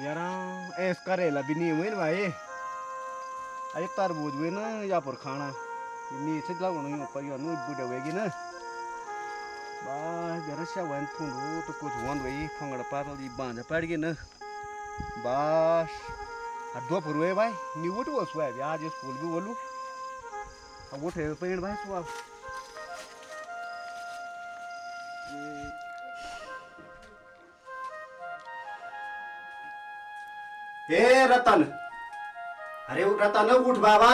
यार ऐस करेला भी नहीं हुए ना भाई। अरे तरबूज हुए ना या पर खाना नी से लागो नहीं ऊपर यो नु बुढ़े होएगी ना बस बेरा से वन थुंडू तो कुछ वन वही फंगड़ पातल ये बांध पड़ गए ना बस दो पर हुए भाई नी उठ वो सुआ आज स्कूल भी बोलू अब उठे पेड़ भाई सुआ हे रतन अरे रतन उठ बाबा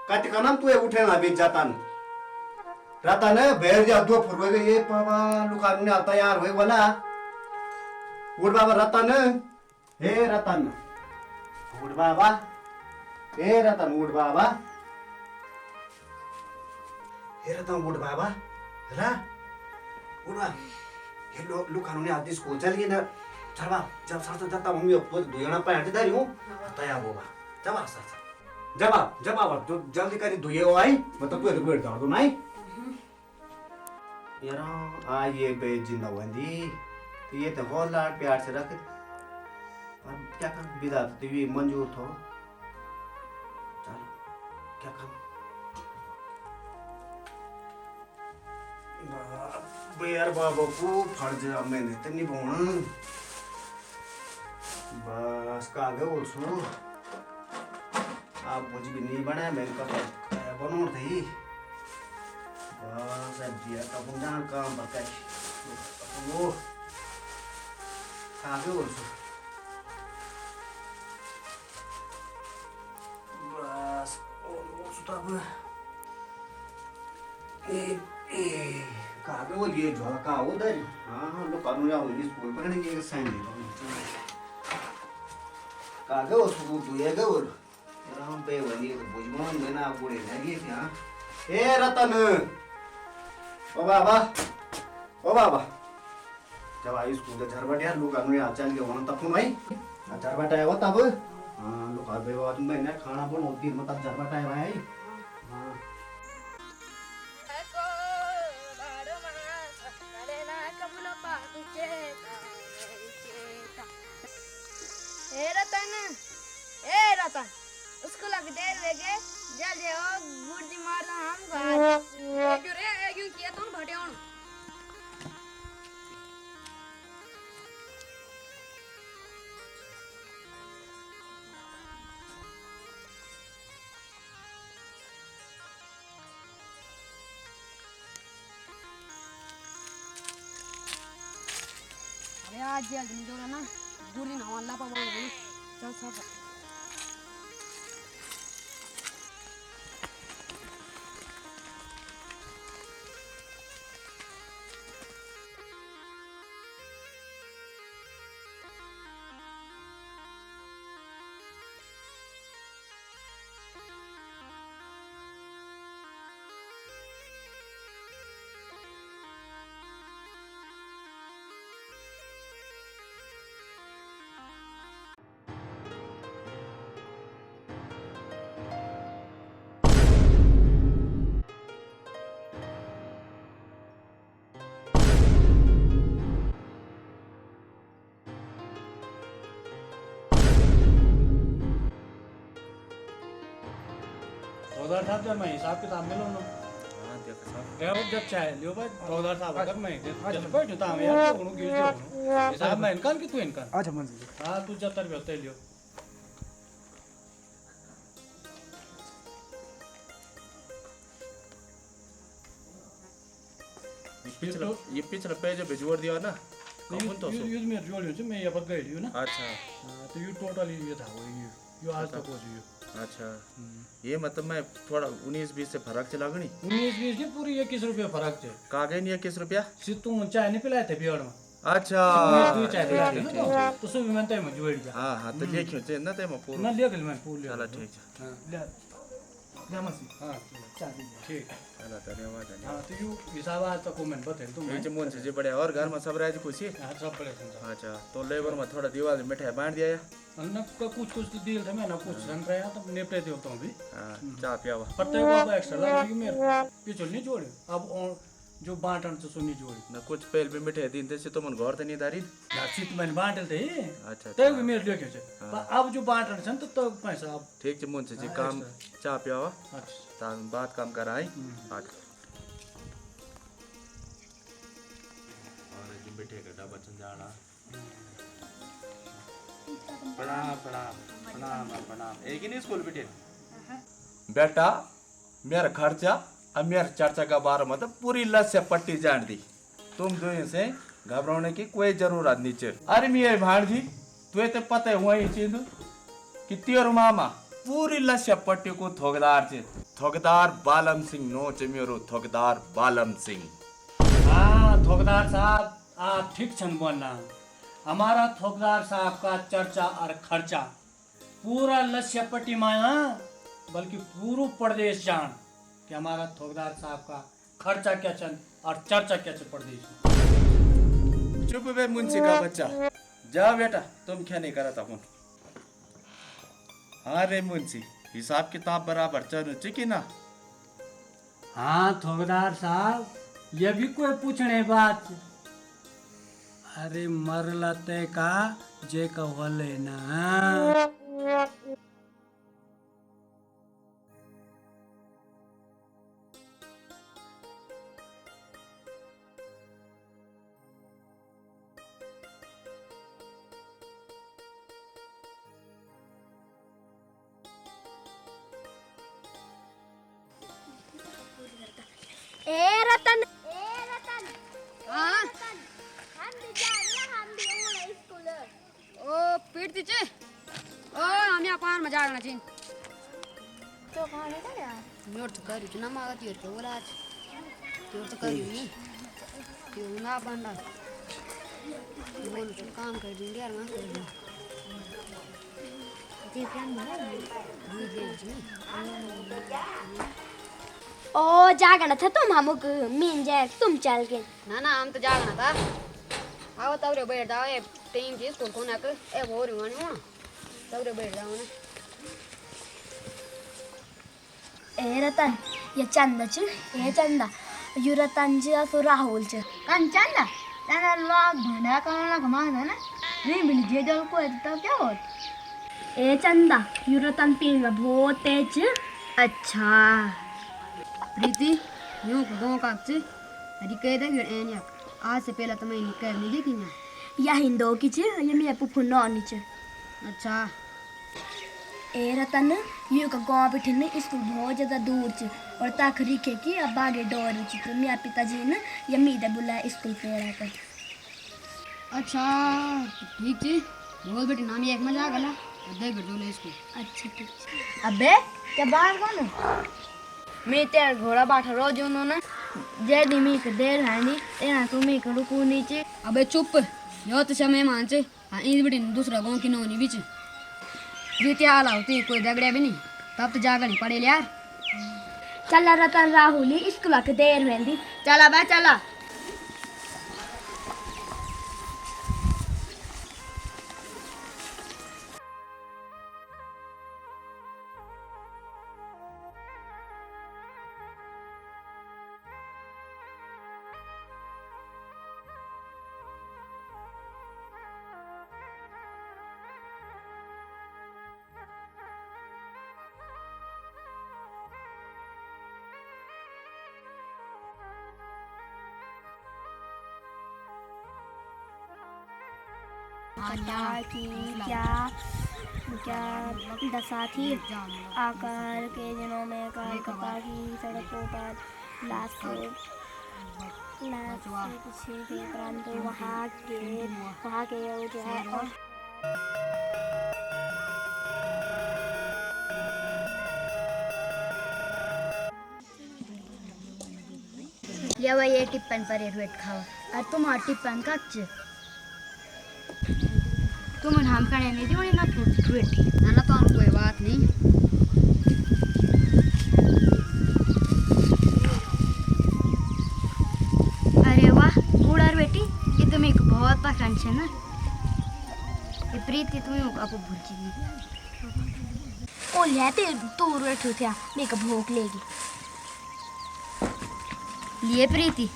कट का नाम तू उठे ना बीच जाता रतन बैठ जा दो फुर गए ये बाबा लुकाने ने तैयार हुए वाला उठ बाबा रतन हे रतन उठ बाबा हे रतन उठ बाबा हे रतन उठ बाबा रा उठ बा ये लुकाने ने आदि स्कूल चल गए ना चल बा जब सर जाता मम्मी ऊपर दुयना पैंट धरी हूं तैयार हो बा जब आ सर जब आ तो जल्दी करी धुए हो आई मतलब तू बैठ जा तो नहीं यार आ ये बे जिंदा वंदी ये तो बहुत लाड प्यार से रख अब क्या कर विदा तो ये मंजूर थो चल क्या कर बेर बाबा को फर्ज मैंने तो नहीं बोना बस कागे उल्सू आप मुझे भी नहीं बनाया मैंने कहा बनोड़ थी बस सब्जियां का बुंदान काम बकाई वो कागे उल्सू बस उल्सू तब कागे वो ये झोंका उधर हाँ लोग कानून या होगी स्कूल पर नहीं ये साइन दे कागे उल्सू दुएगा वो राम पे वही तो बुझमान में ना बुढ़े लगे क्या ए रतन ओ बाबा जब आई स्कूल के झरबट यार लोग अनु यार चल के वहां तब भाई झरबट आया वो तब हां लोग घर पे बात में ना खाना बन होती है मतलब झरबट आया भाई हां ए रतन उसको लग दे लेके जल्दी हो गुर्दी मारना हम घर क्यों रे क्यों किया तुम भटे हो अरे आज जल्दी नहीं जोड़ा ना गुर्दी ना वाला पापा चल सब उधर साहब जब मैं हिसाब किताब मिलो ना हाँ देखो साहब क्या वो जब चाहे लियो भाई उधर साहब अगर मैं जब बैठ जाता हूँ यार तो गिर जाऊँ हिसाब मैं इनकान की तू इनकान अच्छा मंजी हाँ तू जब तर भी होते लियो ये पिछला पेज भिजवड़ दिया ना कौन तो सो यूज मेरे जोड़ यूज मैं ये पर गई लियो ना अच्छा तो यू टोटली ये था वो ये आज तक हो जियो अच्छा ये मतलब मैं थोड़ा 19-20 से फर्क चला गनी 19-20 नहीं पूरी 21 रुपये फर्क थे कागे नहीं 21 रुपया सिर्फ तुम चाय नहीं पिलाए थे बियर में अच्छा तू चाय पिलाए थे ना तो सुबह मैं तय में जोड़ गया हाँ हाँ तो देखियो जे ना ते मैं पूरा ना लिया कल मैं पूल लिया चला ठीक है हाँ लिया लिया मसी हाँ चाय ठीक है चला धन्यवाद धन्यवाद हाँ तो यू हिसाब आज तक कमेंट बता तुम ये जो मन से बड़े और घर में सब रह खुशी हाँ सब बड़े संसार अच्छा तो लेबर में थोड़ा दीवार मिठाई बांट दिया ना कुछ कुछ तो डील था मैं ना कुछ सन रहा तो निपटे दे होता हूँ भी हाँ चाय पियावा प्रत्येक बाबा एक्स्ट्रा लगा कि मेरे पिछल नहीं जोड़े अब जो बाटन तो सुनी जोड़ी ना कुछ पहल भी मिठे दिन थे से तो मन घर त नहीं दारी नाची तो मैंने बाटल थे अच्छा ते भी मेरे लिए क्या है अब जो बाटन छन तो पैसा अब ठीक छ मुन से काम चा पियावा अच्छा ता बात काम कराई आठ और जी मिठे का डब्बा चन जाना प्रणाम एक ही नहीं स्कूल बेटे बेटा मेरा खर्चा अब मेरा चर्चा का बारे में तो पूरी लस्य पट्टी जान दी तुम दो से घबराने की कोई जरूरत नहीं है अरे मेरे भांजी तुझे तो पता है हुआ ही चीज कि तेरे मामा पूरी लस्य पट्टी को थोकदार थे थोकदार बालम सिंह नो चे मेरो थोकदार बालम सिंह हाँ थोकदार साहब आप ठीक छन बोलना हमारा थोकदार साहब का चर्चा और खर्चा पूरा लस्यपट्टी माया बल्कि पूरा प्रदेश जान कि हमारा थोकदार साहब का खर्चा क्या चल और चर्चा क्या चल प्रदेश में। चुप बे मुंशी का बच्चा जाओ बेटा तुम क्या नहीं करता हूँ हाँ रे मुंशी हिसाब किताब बराबर चल कि ना हाँ थोकदार साहब ये भी कोई पूछने बात अरे मरला ते का जे कहले ना रतन हाँ हम भी स्कूल ओ पीट दीजिए ओ हम यहाँ पान में जागना चाहिए तो कहाँ है यार म्योर तो करी चुना मागा तियोर के बोला आज तियोर तो करी नहीं तियोर ना बंदा बोल तो काम कर देंगे यार मैं कर दूँ जी प्लान बना ओ जागना था तुम हमको मीन जाए तुम चल के ना ना हम तो जागना था आओ तब रे बैठ जाओ ये टीम की स्कूल को ना कर ए वो रे वानी हो तब रे बैठ जाओ ना ए रतन ये चंदा च ए चंदा यू रतन जी असो राहुल च कन चंदा तना लोग भंडा करना घमाना ना रे मिल जे जल को तो क्या हो ए चंदा यू रतन पीन में बहुत तेज अच्छा प्रीति यूं गाँव का अच्छे अरे कह दे फिर ऐन याक आज से पहले तो मैं निकल नहीं देखी ना या हिंदो की च ये मेरे पुप्पू नौनी च अच्छा ए रतन यू का गाँव पे ठिन स्कूल बहुत ज़्यादा दूर च और ताक रिखे की अब आगे डोर च तो मेरा पिताजी ने ये मीडे बुलाया स्कूल पे रहकर अच्छा ठीक थी बहुत बेटी नाम एक मजा गला देख बेटो ले स्कूल अच्छा ठीक अबे क्या बात कौन मैं तेरा घोड़ा बाठा रोज उन्होंने जय दिमी के देर हानी तेरा तुम्हें के रुकू नीचे अबे चुप यो तो समय मान से हाँ इन बेटी दूसरा गाँव की नौनी बीच बीते हाल होती कोई झगड़े भी नहीं तब तो जाकर नहीं पड़े यार चला रतन राहुल स्कूल के देर वेंदी चला बे चला की क्या क्या दशा थी आकर के दिनों में कलकत्ता की सड़कों पर लाश के पीछे के परंतु वहाँ के जो है और ले भाई ये टिप्पण पर एक वेट खाओ और तुम्हारा टिप्पण कच्चे तुम हम खाने नहीं थी ना बेटी ना तो हम कोई बात नहीं अरे वाह बूढ़ा बेटी ये तुम्हें एक बहुत पसंद है ना ये प्रीति तुम्हें आपको भूची ओ लेते दूर बैठो थे मेरे को भूख लेगी लिए प्रीति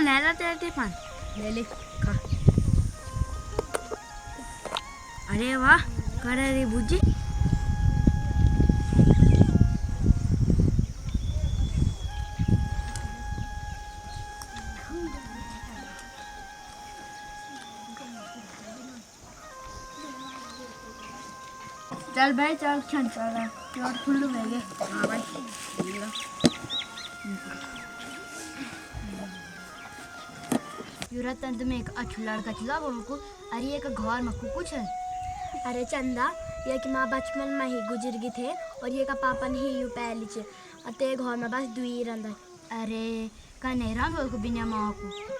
ले ला तेरा टिफिन। ले ले खा। अरे वाह करे रे बुज्जी। चल भाई चल खेल चल रहा प्योर फुल्लू में गए। हाँ भाई युरतन तुम्हें एक अच्छू लड़का चला बोल को अरे ये का घर में कुछ है। अरे चंदा ये कि माँ बचपन में ही गुजर गई थे और ये का पापा ने ही यू पहली चे अते घर में बस दुई रंदा। अरे का नहीं रंग को बिना माँ को।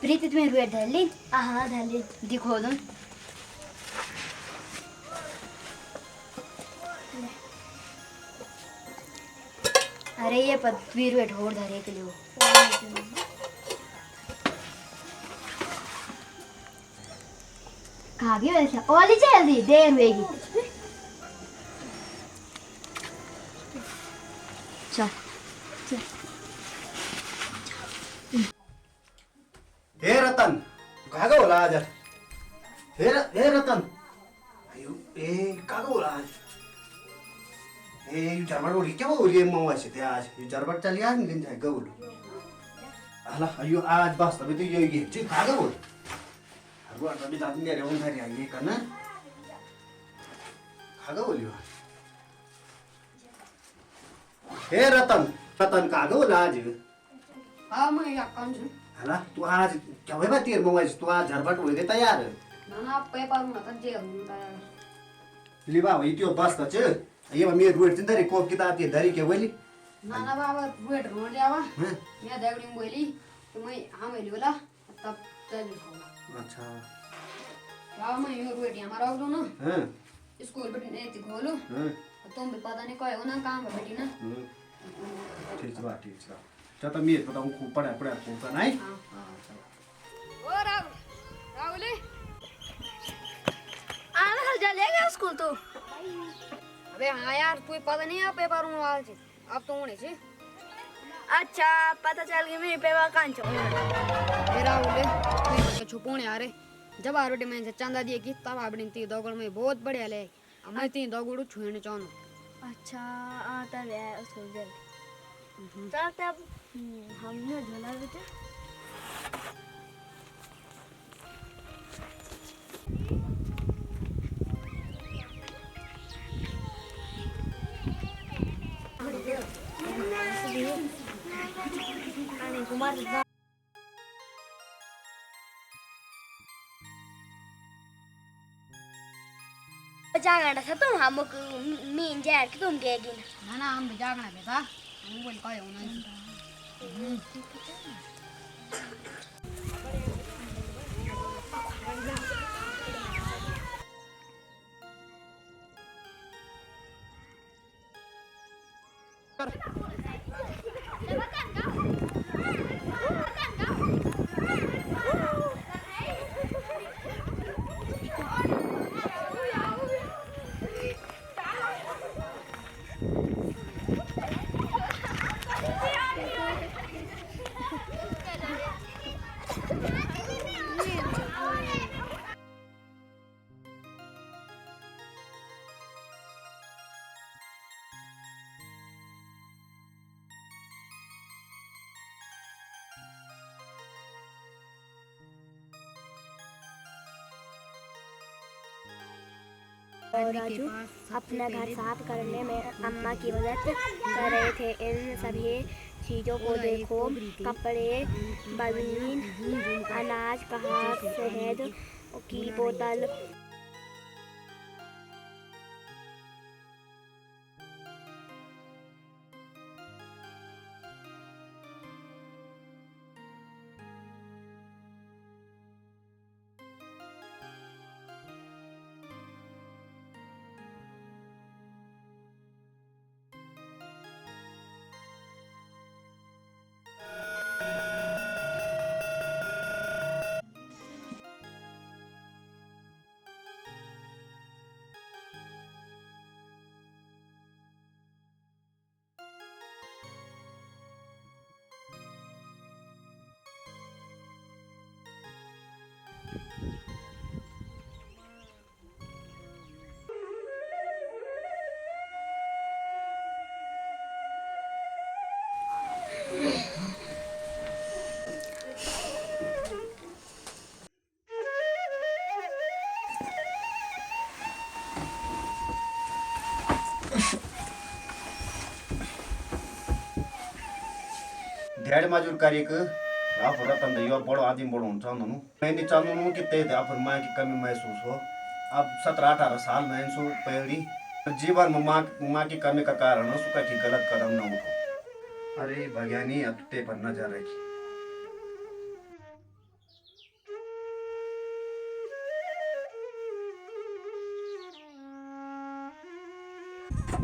प्रीति तुम्हें रुए ढली हाँ धली दिखो तुम। अरे ये पत्वी रुए ढोर धरे के लिए खा गई वैसे ओली जल्दी देर होगी। चल हे रतन का गं बोला आज हे रतन अयो ए का गं बोला आज ए यू जरबट बोली क्या बोली मम्मा से ते आज यू जरबट चली आज निकल जाए गं बोलो हला अयो आज बस तभी तो ये जी का गं बोल अगो तभी दादी मेरे उन घर आई करना का गं बोलियो हे रतन रतन का गं बोला आज हाँ मैं या काम से हला तू आज क्या भाई बात मम्मा तू आज झरबट हो गए तैयार ना पेपर में तो जे होता है लिबा वही त्यो बस त छ ये मे रुट चिन दरी कोप किताब ते दरी के बोली ना बाबा वेट रोड जावा हैं मैं देवड़ी में बोली तो मैं हम ले बोला तब चल खाऊंगा। अच्छा बाबा मैं यो वेट हमारा हो ना हैं स्कूल पे ने ती खोलो हैं तुम भी पता नहीं कहे हो ना काम है बेटी ना। ठीक छ च त मे बताऊं खूब पढ़ा खूब त नहीं हाँ हाँ ओ राहुल राहुल आना हल जाएगा स्कूल तो। अबे हाँ यार कोई पता नहीं है पेपर में आज अब तो होने से अच्छा पता चल गया मेरे पेपर कान चो। राहुल कोई छुपोने आ रहे जब आ रोटी में चंदा दिए कि तब आपने ती दौगड़ में बहुत बढ़िया ले मैं ती दौगड़ छुएने चाहूँ। अच्छा आता है स्कूल दे चल तब हमने झोला बेटा कुमार जागना था तुम हम मीन जैर कि तुम गएगी ना हम भी जागना बेटा हम बोल कहे हो ना और राजू अपना घर साफ करने में अम्मा की मदद कर रहे थे। इन सभी चीज़ों को देखो, कपड़े, बर्तन, अनाज, कहाँ शहद की बोतल। ध्यान माजुर कार्यक आप रतन दैया बड़ो आदमी बड़ो हुन्छ ननु मैं नहीं चाहनु कि ते आप माँ की कमी महसूस हो। अब 17-18 साल में सो पहली जीवन में माँ की कमी का कारण सुका की गलत कदम न उठो। अरे भगवानी अब ते पर नजर रखी।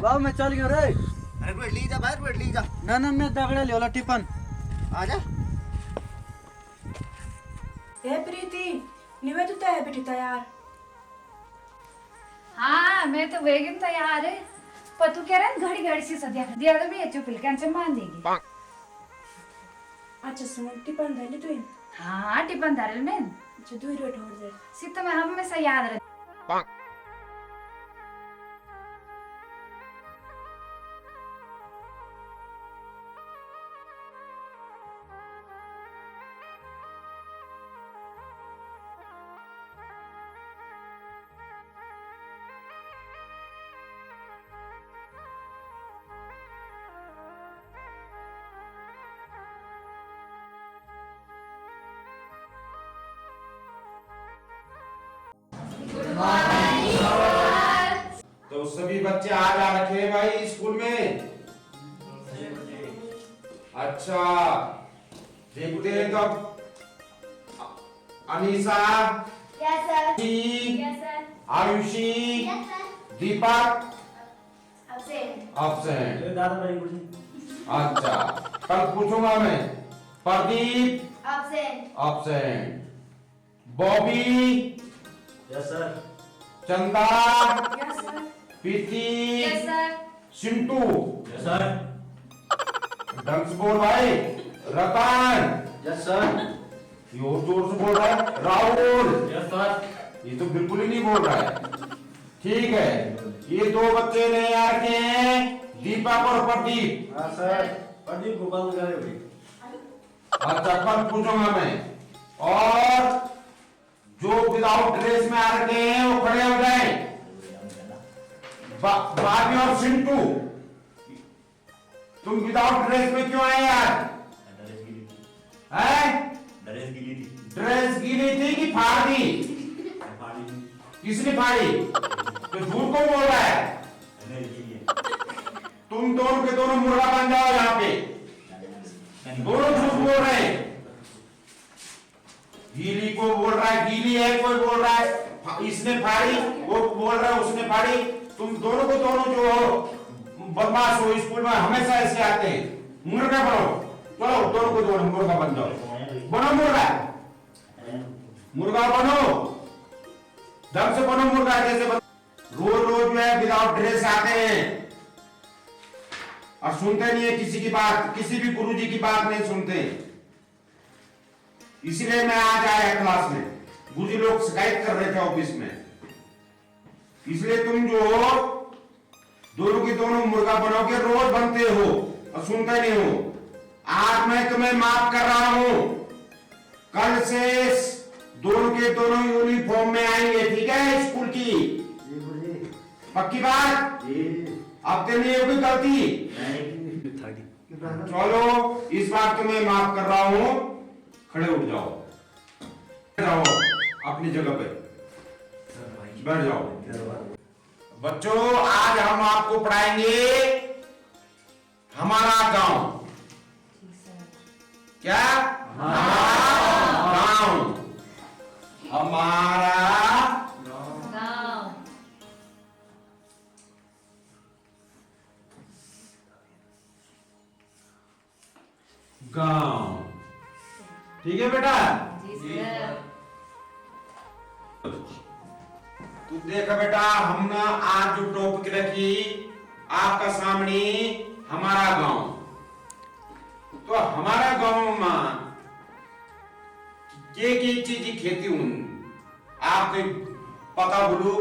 वाह मैं चल गयो रे। अरे बैठ ली जा, बाहर बैठ ली जा। ना ना मैं दगड़े ले वाला टिफन आजा। हे प्रीति, निवे तू है बेटी तैयार? हाँ मैं तो वेगन तैयार है। पर तू कह रहा है घड़ी घड़ी से सदिया दिया तो भी चुप से मान देगी। अच्छा सुन, टिफन धैले तू? हाँ टिफन धरल में अच्छा दूर बैठ हो जाए। सित में हमेशा याद रहे। तो सभी बच्चे आज आ रखे हैं भाई स्कूल में। अच्छा देखते हैं तो अनीसा, यस सर। जी, yes sir. Ayushi, yes sir. Deepak absent. Absent. दादा भाई बोली। अच्छा कल पूछूंगा मैं। Pradeep absent. Absent. Bobby, yes sir. Chanda, yes sir. Preeti, yes sir. Chintu, yes sir. ढंग से बोल भाई। Ratan, yes sir. ये और जोर से बोल रहा है। Rahul, yes sir. ये तो बिल्कुल ही नहीं बोल रहा है। ठीक है, ये दो बच्चे नए आ रखे हैं, दीपक और प्रदीप। हाँ सर। प्रदीप गोपाल करे भाई। अच्छा कल पूछूंगा मैं। और जो विदाउट ड्रेस में आ रखे हैं वो खड़े हो जाए। बाबी और चिंटू, तुम विदाउट ड्रेस में क्यों आए यार? हैं? ड्रेस गीली थी कि फाड़ दी? किसने फाड़ी? तो झूठ कौन बोल रहा है? तुम दोनों के दोनों मुर्गा बन जाओ यहाँ पे। दोनों झूठ बोल रहे हैं। गीली को बोल रहा है गीली है, कोई बोल रहा है इसने फाड़ी, वो बोल रहा है उसने फाड़ी। तुम दोनों को दोनों जो हो बदमाश हो, स्कूल में हमेशा ऐसे आते हैं। मुर्गा बनो, चलो दोनों को दोनों मुर्गा बन जाओ। बनो मुर्गा, मुर्गा बनो, ढंग से बनो मुर्गा जैसे रोज रोज जो है विदाउट ड्रेस आते हैं और सुनते नहीं है किसी की बात, किसी भी गुरुजी की बात नहीं सुनते। इसलिए मैं आज आया क्लास में। गुरुजी लोग शिकायत कर रहे थे ऑफिस में, इसलिए तुम जो दोनों की दोनों मुर्गा बनोगे, रोज बनते हो और सुनते नहीं हो। आज मैं तुम्हें माफ कर रहा हूं, कल से दोनों के दोनों यूनिफॉर्म में आएंगे, ठीक है स्कूल की। पक्की बात? अब तेरे लिए कोई गलती? चलो इस बार तो मैं माफ कर रहा हूँ, खड़े उठ जाओ, रहो अपनी जगह पे बैठ जाओ। बच्चों आज हम आपको पढ़ाएंगे हमारा गांव। क्या? हमारा गांव। हमारा गांव। ठीक है बेटा? तू देखा बेटा, हमने आज जो टॉपिक रखी आपका सामने, हमारा गांव। तो हमारा गांव में के चीज खेती हूं आपके पता बोलो,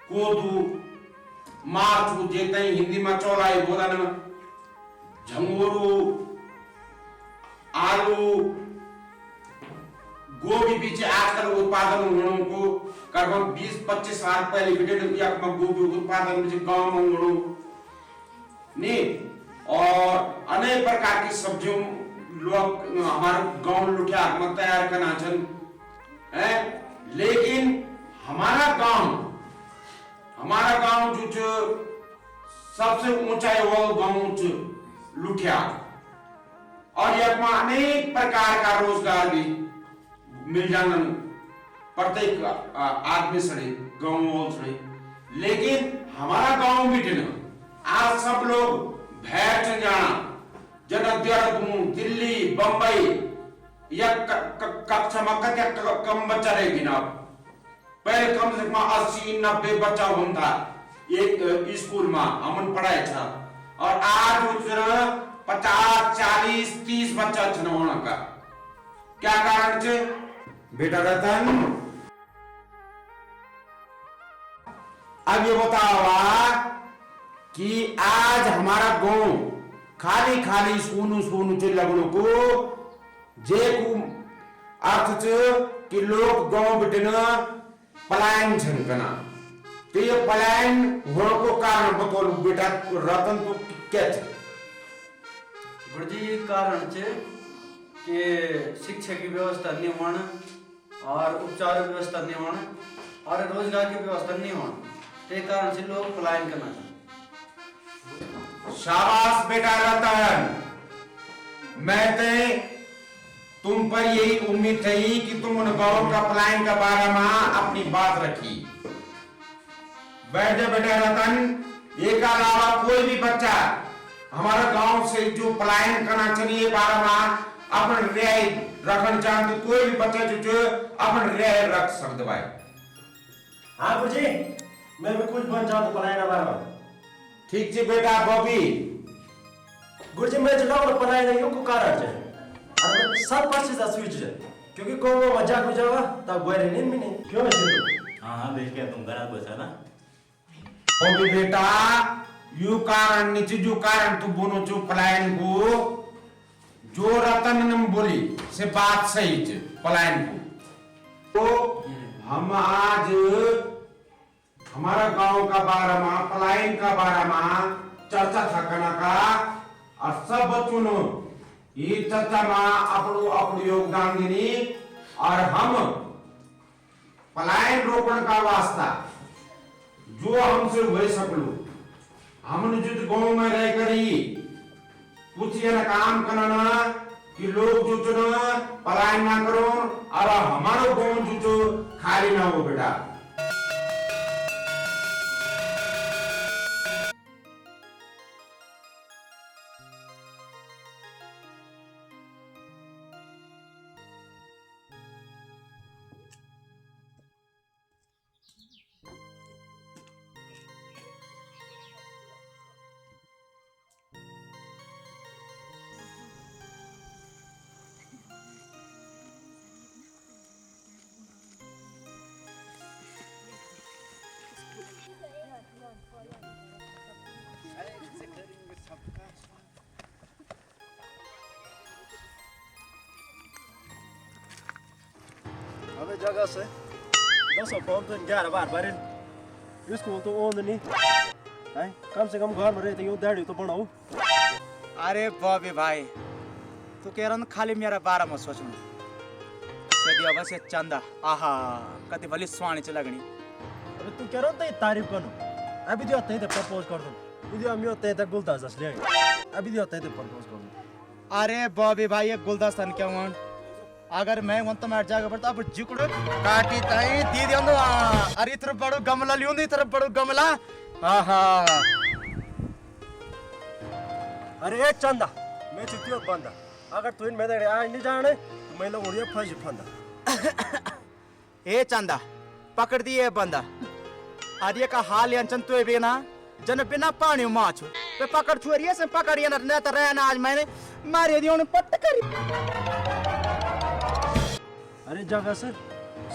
कोदू मार्च जेते हिंदी में चौलाई बोलन, झंगोरू, आलू, गोभी पीछे आजकल उत्पादन होने को करीबन 20-25 साल पहले गोभी उत्पादन गांव में नहीं, और अनेक प्रकार की सब्जियों लोग हमारे गांव लुटिया में तैयार करना है। लेकिन हमारा गांव जो सबसे ऊंचाई वो गांव लुटिया, और यह अनेक प्रकार का रोजगार भी मिल जाना प्रत्येक आदमी सड़े गांव सड़े। लेकिन हमारा गांव में आज सब लोग भैर चल जाना, जन देहरादून, दिल्ली, बंबई या कक्षा में कम बच्चा रहेगी ना। पहले कम से कम 80-90 बच्चा होता एक स्कूल में हमन पढ़ाए था, और आज 50-40-30 बच्चा होने का क्या कारण है बेटा रतन? अब ये बताओ कि आज हमारा गांव खाली खाली सोनू चे लगनों को जे को अर्थ कि लोग गांव बिटना पलायन छनकना। तो ये पलायन होने को कारण बतौल बेटा रतन तो क्या थे? गुरुजी कारण छे कि शिक्षा की व्यवस्था नहीं होना, और उपचार व्यवस्था नहीं होना, और रोजगार की व्यवस्था नहीं होना, ते कारण से लोग पलायन करना चाहते। शाबाश बेटा रतन, मैं ते तुम पर यही उम्मीद थी कि तुम उन गांव का पलायन का बारे में अपनी बात रखी। बैठ जा बेटा रतन। एक अलावा कोई भी बच्चा हमारे गांव से जो पलायन करना चाहिए बारे में अपन रियाय रखना चाहते, कोई भी बच्चा जो अपन रियाय रख सकते भाई। हाँ गुरुजी, मैं भी कुछ बन चाहता पलायन बारे में। ठीक है बेटा बॉबी। गुरुजी मैं चलाओ पलायन यो को कारण है, और सब पास से स्विच है, क्योंकि को वो मजाक हो जाएगा तब गोरे नहीं मिले क्यों नहीं? हाँ देख के तुम गलत बचा ना बॉबी बेटा, यू कारण नीचे जो कारण तू बोनो जो पलायन को जो रतन ने बोली से बात सही है पलायन को। तो हम आज हमारा गांव का बारे में पलायन का बारे में चर्चा था करना का, और सब बच्चों ने ये चर्चा में अपनो योगदान देनी, और हम पलायन रोकने का वास्ता जो हमसे हो सकलो हमने जो गांव में रह करी कुछ ये काम करना कि लोग जो पलायन ना करो, और हमारा गांव जो खाली ना हो बेटा। हमें जगह से 200 फॉर्म तो 11 बार भरे स्कूल तो ओंद नहीं है, कम से कम घर में रहते यूं दाढ़ी तो बनाओ। अरे बॉबी भाई तू कह रहा खाली मेरा बारे में सोचना से बस ये चंदा आहा कति भली स्वाणी च लगनी। अबे तू कह रहा था तारीफ करो अभी दियो ते प्रपोज कर दूं इदियो हम यो ते गुलदस्ता ले अभी दियो ते प्रपोज कर दूं। अरे बॉबी भाई ये गुलदस्ता क्या हुआ अगर मैं वन तो मैं जाकर पड़ता अब जिकड़ो काटी ताई दी दियो तो अरे इधर बड़ो गमला लियो इधर बड़ो गमला आहा। अरे ए चंदा मैं चिट्ठी और बंदा अगर तू इन में आ नहीं जाने तो मैं लोग उड़िया फंस फंदा। ए चंदा पकड़ दिए बंदा आर्य का हाल अंचन तो बिना जन बिना पानी माछ पे पकड़ छोरिए से पकड़िए न तो रहना आज मैंने मारे दियो ने पट करी। अरे जगह से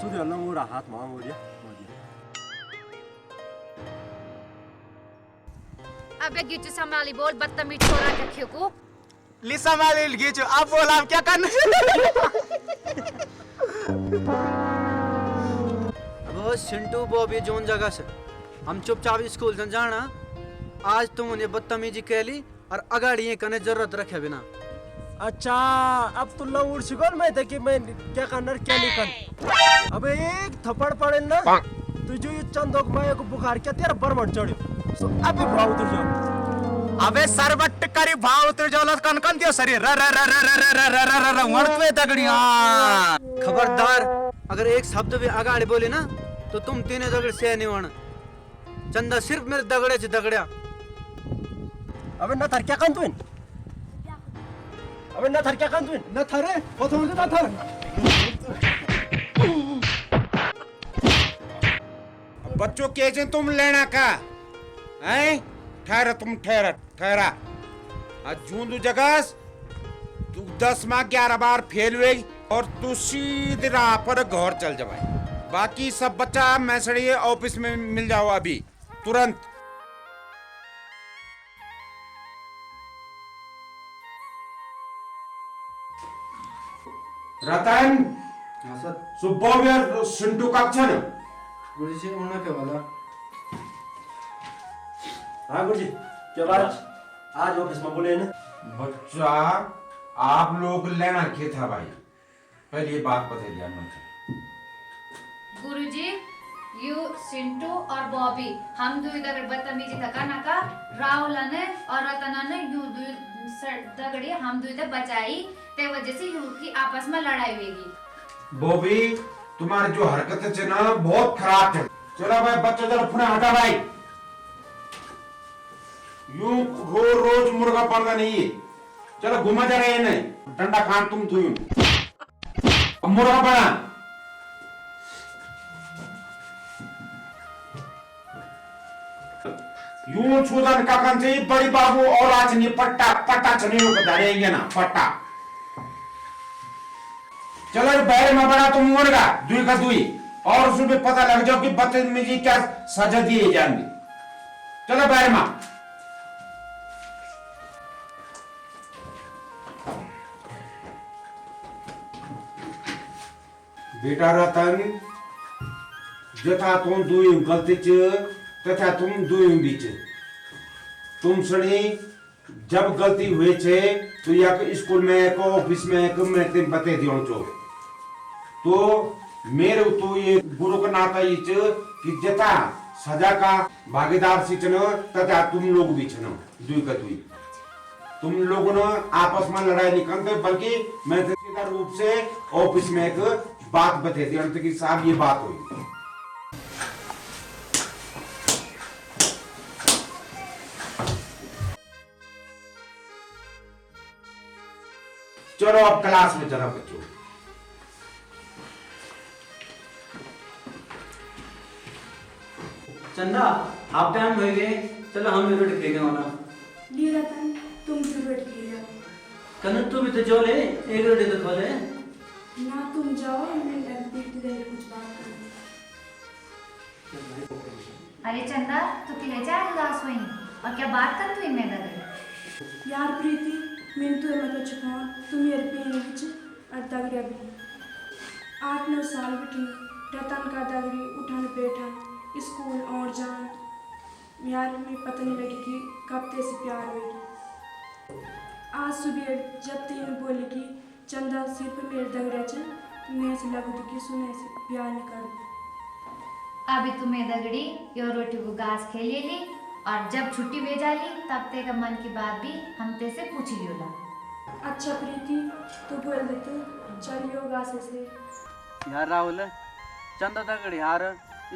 सुधे न मुरा हाथ में मुड़िया अबे गिचू संभाली बोल बदतमीज छोरा रखियो को लिसा मालिल गिचू अब बोल हम क्या करना। अब सिंटू बॉबी जोन जगह से हम चुपचाप स्कूल से जाना आज तुम उन्हें बदतमीजी कहली और अगाड़ी ये करने जरूरत रखे बिना। अच्छा अब तू लौड़ सिकोल मैं थे कि मैं क्या करना क्या नहीं कर। अबे एक थप्पड़ पड़े ना तुझे ये चंदोक माया को बुखार क्या तेरा बरमट चढ़ियो सो अभी भाव उतर जाओ। अबे सरबट करी भाव उतर जाओ लस कन कन दियो शरीर र र र र र र र र र मरतवे दगड़िया। खबरदार अगर एक शब्द भी अगाड़ी बोले ना तो तुम तीनों दगड़ से नहीं होना। चंदा सिर्फ मेरे दगड़े से दगड़या। अबे न थर क्या कन तू अबे न थर क्या कन तू न थरे कथम से न थर। बच्चों के जे तुम लेना का हैं ठहरा तुम ठहरा ठहरा आज जूंदू जगह तू 10 माह 11 बार फेल हुए और तू सीधे राह पर घर चल जाए। बाकी सब बच्चा मैसड़ी ऑफिस में मिल जाओ अभी तुरंत। रतन हाँ सर सुबह सिंटू का अच्छा ना गुरुजी से होना क्या वाला। हाँ गुरुजी क्या बात आज ऑफिस में बोले ना। बच्चा आप लोग लेना क्या था भाई पहले ये बात बता दिया मुझे। गुरुजी यू सिंटू और बॉबी हम दो इधर बदतमीजी थका ना का राहुल ने और रतना ने यू दो दगड़ी हम दो इधर बचाई ते वजह से यू की आपस में लड़ाई हुई। बॉबी तुम्हारी जो हरकतें थे ना बहुत खराब थे। चलो भाई बच्चा जरा पुनः हटा भाई यूं रोज मुर्गा पड़ना नहीं है। चलो घुमा जा रहे हैं नहीं डंडा खान तुम थू अब मुर्गा पड़ा यूं छुदन का कन से बड़ी बाबू और आज नहीं पट्टा पट्टा चने को धरेंगे ना पट्टा। चलो बैर में बड़ा तुम मुर्गा दुई का दुई और उसमें पता लग जाओ कि बदतमीजी क्या सजा दी जाएंगी। चलो बैर में बेटा रतन जथा तुम दुई गलती च तथा तुम दुई बीच तुम सनी जब गलती हुए छे तो या स्कूल में को ऑफिस में को मैं ते बते दियो छो तो मेरे तो ये गुरु का नाता ये च कि जता सजा का भागीदार सी चनो तथा तुम लोग भी चनो दुई का दुई तुम लोगों ने आपस में लड़ाई नहीं करते बल्कि मैं सीधा रूप से ऑफिस में एक बात बते दी अंत की साहब ये बात हुई। चलो अब क्लास में चलो बच्चों। चंदा आप टाइम हो गए चलो हम भी रोटी खेलने वाला। ली रतन तुम भी रोटी खेलो। कनन तू भी तो जो ले एक रोटी तो खा ले ना तुम जाओ मैं देखती रही कुछ बात करनी। अरे चंदा तू किले जा उदास हुई और क्या बात कर तू इनमें दगे यार प्रीति मैंने तो मतलब छुपा तुम मेरे पे विच और दगड़ी अभी 8-9 साल बेटी रतन का दगड़ी उठाने बैठा स्कूल और जान यार में पता नहीं लगी कि कब तेरे से प्यार होगी। आज सुबह जब तेने बोली कि चंदा सिर पे मेरे दगड़ा च मैं ऐसे लगू थी कि सुने से प्यार नहीं कर। अभी तुम्हें दगड़ी यो रोटी को घास खेली ली और जब छुट्टी भेजा ली तब ते का मन की बात भी हम ते से पूछ लियोला। अच्छा प्रीति तो बोल दे तो चल योगा से यार राहुल चंदा तक यार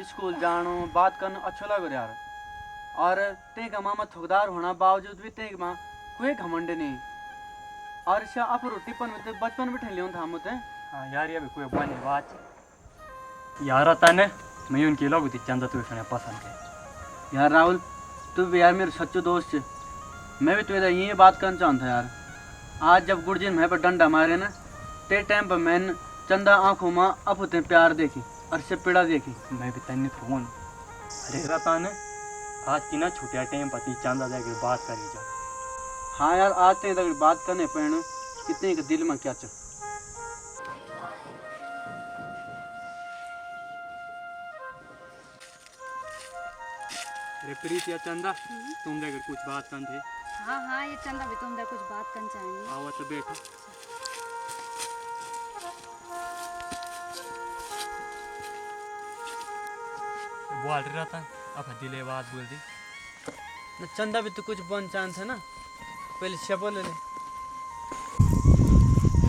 स्कूल जानो बात करना अच्छा लगो यार। और ते का मामा थोकदार होना बावजूद भी ते माँ कोई घमंड नहीं। और शा आप रोटी पन में बचपन में ठेलियों था मुझे। हाँ यार ये भी कोई बनी बात यार तने मैं उनकी लोग थी चंदा तू सुने पसंद है। यार राहुल तू भी यार मेरे सच्चो दोस्त है। मैं भी तुझे ये बात करना चाहता यार। आज जब गुरजिन मैं पर डंडा मारे ना ते टाइम पर मैंने चंदा आंखों में अपने प्यार देखी और से पीड़ा देखी। मैं भी तन्ने फोन अरे रतन आज की ना छुट्टिया टाइम पति चंदा देकर बात करी जा। हाँ यार आज ते तक बात करने पैण कितने के दिल में क्या चल। अरे प्रीति या चंदा तुम देकर कुछ बात कर थे। हाँ हाँ ये चंदा भी तुम कुछ बात करना चाहेंगे। आओ तो बैठो। बोल रहा था अब दिले बात बोल दी न चंदा भी तो कुछ बन चांस है ना पहले से बोल ले।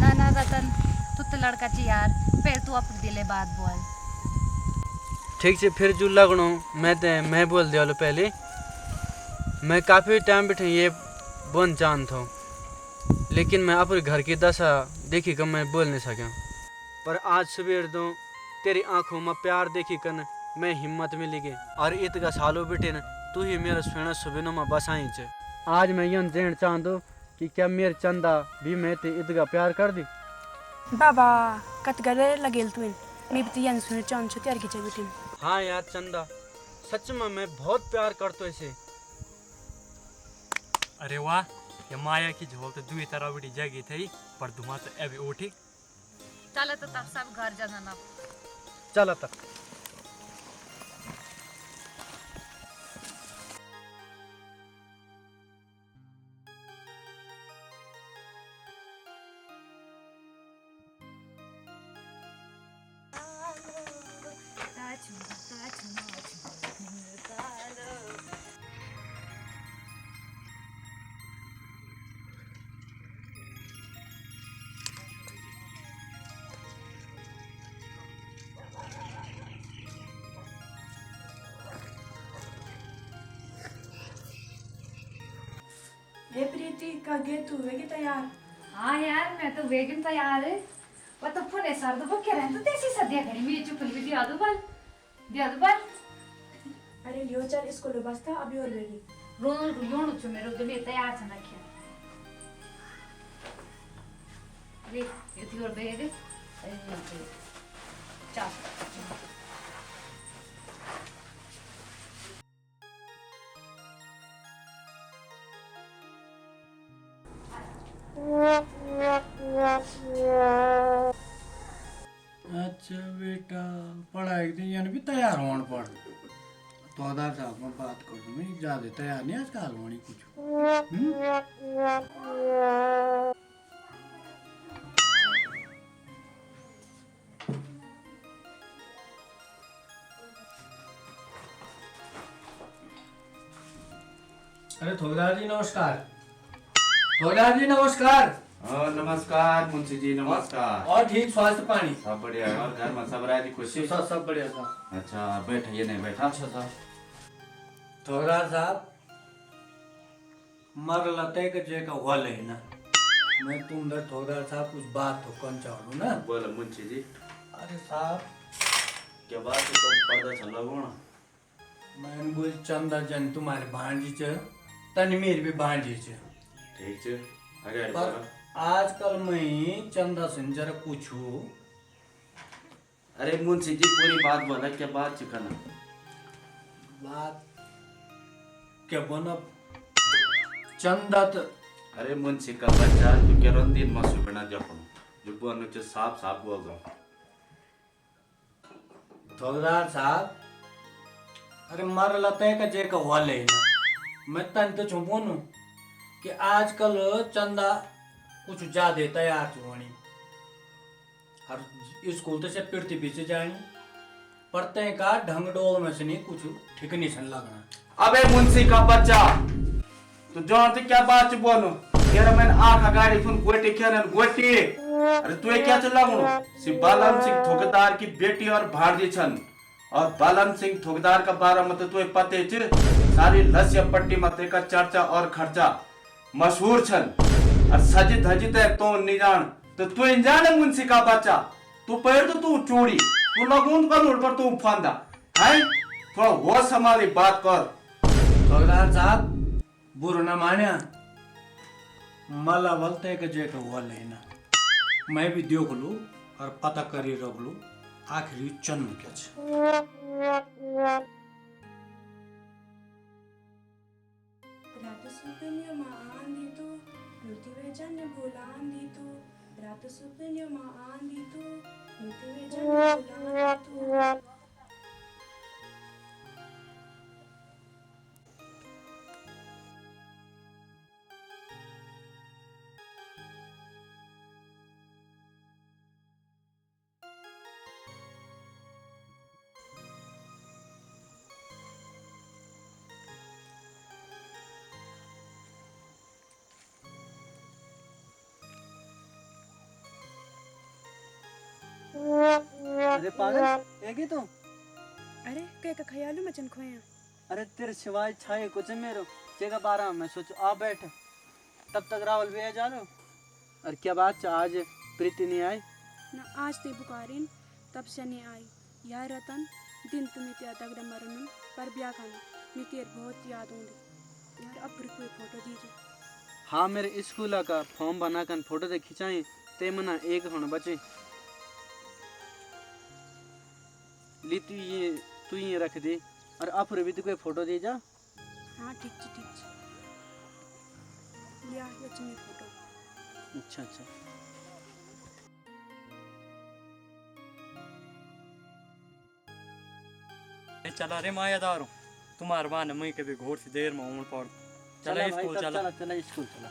ना ना रतन तू तो लड़का ची यार फिर तू अपने दिले बात बोल। ठीक से फिर जो लगनो मैं बोल दिया लो पहले। मैं काफ़ी टाइम बैठे ये बन चांद था लेकिन मैं अपने घर की दशा देखी कर मैं बोल नहीं सका। पर आज सवेर दो तेरी आंखों में प्यार देखी कर मैं हिम्मत मिली गई। और इतगा सालों बेटे न तू ही मेरा सुना सुबह में बसाई च। आज मैं यह जानना चाहता कि क्या मेरे चंदा भी मैं ते इतगा प्यार कर दी। बाबा कत गले लगेल तू मैं भी यन सुने चांद छो त्यार की चे बेटी। हाँ यार चंदा सच में मैं बहुत प्यार करता इसे। अरे वाह ये माया की झोल तो दुई तरह बड़ी जगह थी पर धुआं तो अभी उठी। चलो तो तब सब घर जाना ना। चला तक ये प्रीति का गे तू वेगी तैयार। हाँ यार मैं तो वेगन तैयार है। वो तो पुणे सर तो क्या रहता तेसी सद्या घड़ी में चुपल भी दिया दो बल। अरे लियो चल स्कूल बसता अभी और वेगी रोण छु मेरो दिले तैयार छ रखिया। ले ये थी और बेग चल अच्छा बेटा पढ़ाई के यानी भी तैयार होने पड़ तो आधार साहब में बात कर दूँ मैं ज़्यादा तैयार नहीं आजकल होनी कुछ। अरे थोकदार जी नमस्कार। थोकदार जी नमस्कार। नमस्कार मुंशी जी नमस्कार। और ठीक स्वास्थ्य पानी सब बढ़िया है और घर में सब राजी खुशी सब बढ़िया था। अच्छा बैठिए नहीं बैठा। अच्छा साहब थोकदार साहब मर लते के जे का हुआ ले ना मैं तुम दर थोकदार साहब कुछ बात तो कौन चाहूँ ना। बोलो मुंशी जी। अरे साहब क्या बात है तुम पर्दा चल रहा ना। मैं बोल चंदा जन तुम्हारे भांजी च तन मेरी भी भांजी च ठीक है अरे पर आजकल मैं चंदा से जरा पूछूं। अरे मुंशी जी पूरी बात बोला क्या बात चिकना बात क्या बना चंदा तो अरे मुंशी का बच्चा तू क्या दिन मसू बना जाओ जो बोलने से साफ साफ बोल रहा। थोकदार साहब अरे मर लते का जे का वाले ना मैं तन तो बोनू कि आजकल चंदा कुछ ज्यादा तैयार होनी और स्कूल तो से पीड़ती पीछे जानी पढ़ते का ढंग डोल में से नहीं कुछ ठीक नहीं सन लगना। अबे मुंशी का बच्चा तो जानते क्या बात बोलो यार मैंने आंख गाड़ी सुन गोटी खेलन गोटी अरे तू क्या चला गुनो सी बालन सिंह ठोकदार की बेटी और भारती छन और बालन सिंह ठोकदार का बारे में तो तुझे पते च सारी लस्या पट्टी मते का चर्चा और खर्चा मशहूर छन और सजी धजी ते तो नहीं जान तो तू जाने मुंशी का बच्चा तू पैर तो तू चोरी तू लगून कर उड़ पर तू फंदा है थोड़ा वो संभाली बात कर। ठोकदार साहब बुरो न मान्या मला बोलते के जे का वाले ना मैं भी देख लू और पता करी रख लू आखिरी चन्नू क्या छे। रात सुपन्यो मा आंधी तो मृत्यु जाने बोला आंधी तो रात सुपन्यो मा आंधी तो मृत्यु जाने बोला आंधी तो अरे पागल एक ही तो अरे कह का ख्याल मचन खोया अरे तेरे सिवाय छाए कुछ मेरो जेगा बारह में सोच आ बैठ तब तक राहुल भी आ जा लो। और क्या बात आज प्रीति नहीं आई ना आज ते बुकारिन तब से नहीं आई यार रतन दिन तुम्हें त्या तगड़े मरन पर ब्याह खाना मैं तेरे बहुत याद आऊंगी यार अब फिर कोई फोटो दीजिए। हाँ मेरे स्कूल का फॉर्म बना कर फोटो दे खिंचाई ते मना एक होना बचे ली तू ये रख दे और आप भी तो कोई फोटो दे जा। हाँ ठीक लिया बच्चे फोटो। अच्छा अच्छा चला रे मायादारो तुम्हार बान मुई के भी घोर से देर में उमड़ पड़ चला स्कूल चला चला स्कूल चला।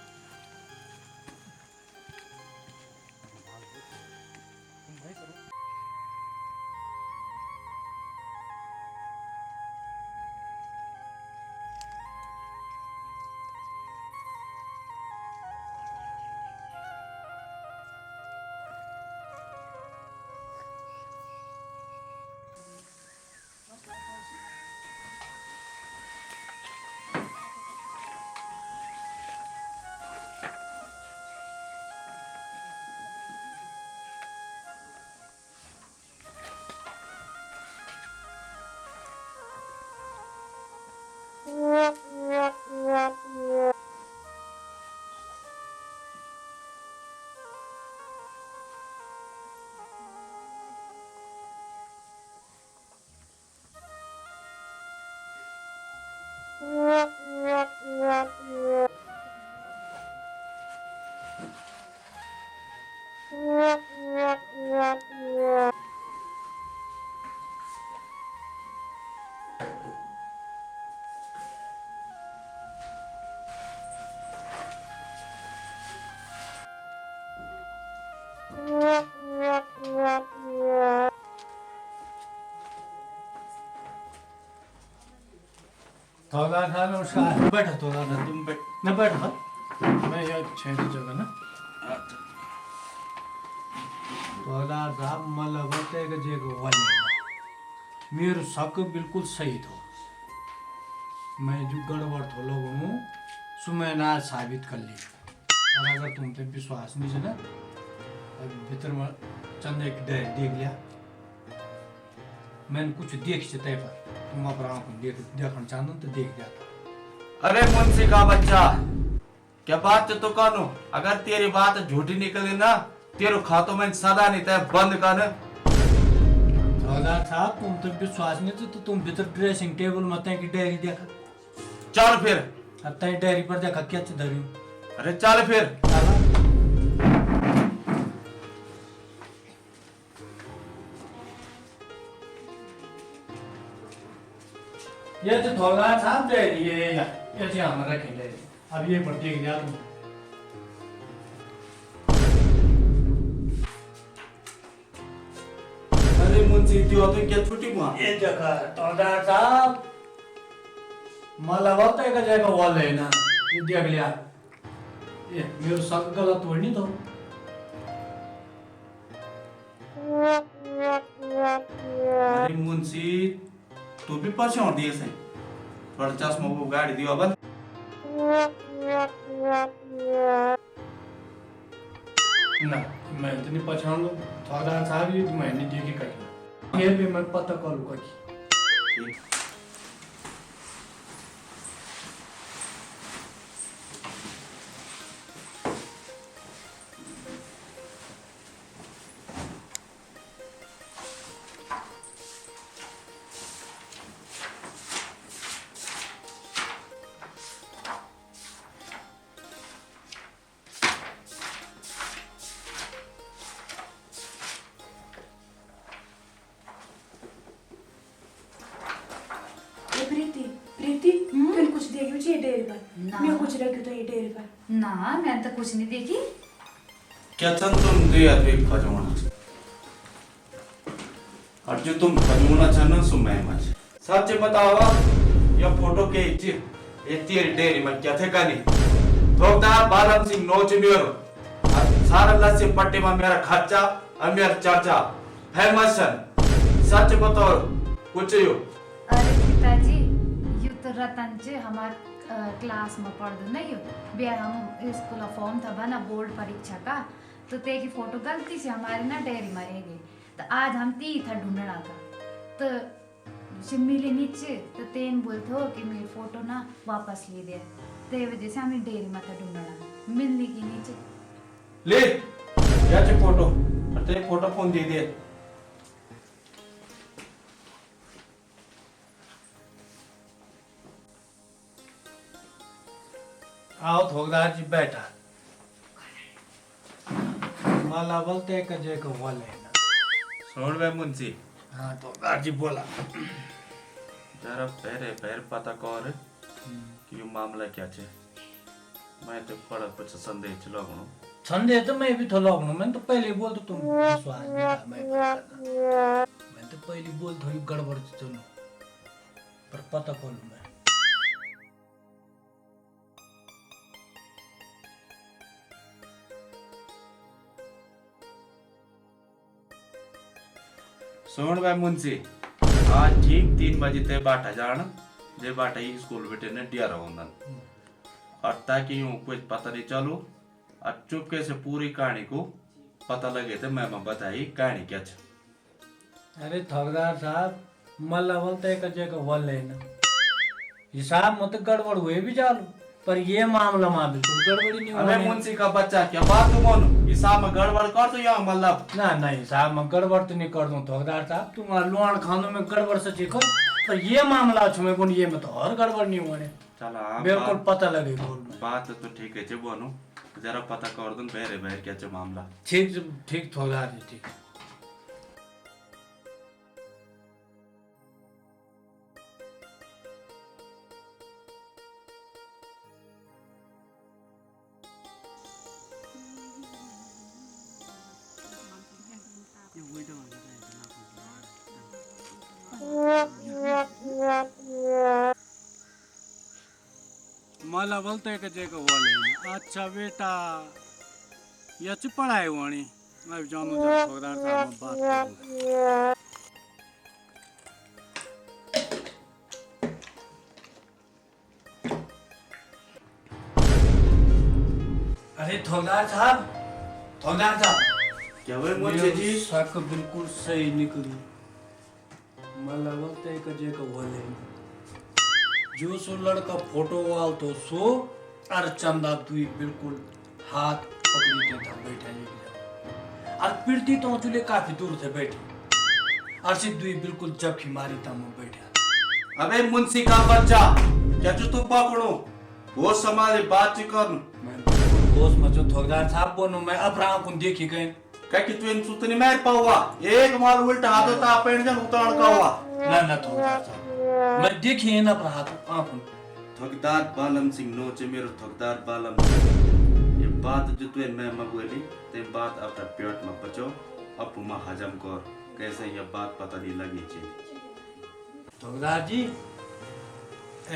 ठोकदार साहब नमस्कार। बैठो ठोकदार साहब तुम न बैठो मैं यहाँ छेड़ जगह ना ठोकदार साहब मला बोलते कि जे को वाले मेरे शक बिल्कुल सही थो मैं जो गड़बड़ थो लोगों हूँ सो मैं ना साबित कर ली और अगर तुम पे विश्वास नहीं है ना भीतर में चंदा एक देख लिया मैंने कुछ देख से तय पर तुम अपना आंखों देखना चाहते तो देख जाता। अरे मुंशी का बच्चा क्या बात तो कानो अगर तेरी बात झूठी निकली ना तेरे खातों में सदा नहीं तय बंद कर। साहब तुम तो विश्वास नहीं तो तुम भीतर ड्रेसिंग टेबल में तय की डायरी देखा चल फिर अब तय डायरी पर देखा क्या धरी अरे चल फिर ये तो थोड़ा साहब दे ये जी हम रखें ले अब ये पर देख लिया तुम अरे मुंशी त्यो तो क्या छुट्टी बुआ ये जगह थोड़ा साहब मला वाटतं एका जागा वॉल आहे ना ये देख लिया ये मेरो सब गलत तोड़ नहीं तो अरे मुंशी तू भी पछाड़ दिए से थोड़ा चश्मा वो गाड़ी दियो अब ना मैं तो नहीं पहचान लो थोड़ा साहब ये मैंने देखी कहीं ये भी मैं पता करूँ कहीं प्रीति प्रीति मैंने कुछ देखी मुझे ये डेयरी पर ना। मैं कुछ रखी तो ये डेयरी पर ना मैंने तो कुछ नहीं देखी। क्या चंद तुम दे अभी खजूना और जो तुम खजूना चन्ना सुमै मच सच बताओ ये फोटो के इतनी डेरी में क्या थे कनी ठोकदार बालन सिंह नौचनियर सारा लस्सी पट्टी में मेरा खर्चा और मेरा चर्चा फेमस है सच बताओ कुछ यो अरे पिताजी यू तो रतन जे हमार क्लास में पढ़ नहीं हो बे हम स्कूल फॉर्म था बना बोर्ड परीक्षा का तो ते की फोटो गलती से हमारे ना डेयरी में रह गई तो आज हम ती था ढूंढना था तो से मिले नीचे तो तेन बोलते हो कि मेरी फोटो ना वापस ले दे ते वजह से हमें डेयरी में था ढूंढना मिलने की नीचे ले याचे फोटो और तेरे फोटो फोन दे दिए आओ थोकदार जी बैठा मला बोलते एक जगह वॉल है ना सुन बे मुंशी हाँ थोकदार जी बोला जरा पैर पता कर कि ये मामला क्या है मैं तो बड़ा कुछ संदेह चलो गनो संदेह तो मैं भी तो लगूं मैंने तो पहले बोल तो तुम विश्वास नहीं था मैं तो पहले बोल थोड़ी गड़बड़ चलो पर पता कर लूं मैं सुन भाई मुंशी आज ठीक 3 बजे ते बाटा जान जे बाटा ही स्कूल बेटे ने दिया रहा और ताकि यूं कुछ पता नहीं चलो और चुपके से पूरी कहानी को पता लगे तो मैं बताई कहानी क्या है। अरे थोकदार साहब मल्ला बोलते एक जगह वॉल है ना हिसाब मत गड़बड़ हुए भी चालू पर ये मामला में बिल्कुल गड़बड़ी नहीं अबे मुंशी का बच्चा क्या बात तुम बोलो हिसाब में गड़बड़ कर दो या मतलब ना नहीं हिसाब में गड़बड़ तो नहीं कर दूं थोकदार साहब तुम्हारा लुआन खानों में गड़बड़ से चीखो पर ये मामला छुमे गुण ये में तो और गड़बड़ नहीं हुआ चला बिल्कुल पता लगे गोल में बात तो ठीक है बोनो जरा पता कर दूं बेरे क्या चे मामला ठीक थोकदार जी ठीक मला बोलते का जगह वाले अच्छा बेटा याची पढ़ाई वाणी मैं जानू जब थोकदार साहब में बात करूं अरे थोकदार साहब क्या हुआ मुंशी जी शक बिल्कुल सही निकली मला बोलते का जगह वाले जो सो लड़का फोटो वाल तो सो और चंदा दुई बिल्कुल हाथ पकड़ी के था बैठे और पीड़ती तो चुले काफी दूर थे बैठे और सिर्फ दुई बिल्कुल जबकि मारी था मुंह बैठा अबे मुंशी का बच्चा क्या जो तू पकड़ो वो समाज बात कर होश में जो थोकदार साहब बोनो मैं अपराध को देखी गए क्या कि तू इन सुतनी मार पाऊंगा एक माल उल्टा हाथों ता पेड़ जन उतार का हुआ ना थोकदार साहब मैं देखिए ना रहा आंखों ठगदार बालम सिंह नोचे मेरो ठगदार बालम सिंह। ये बात जो तू मैं बोली ते बात अपना पेट में बचो अपू में हजम कर कैसे ये बात पता नहीं लगी चाहिए। ठगदार जी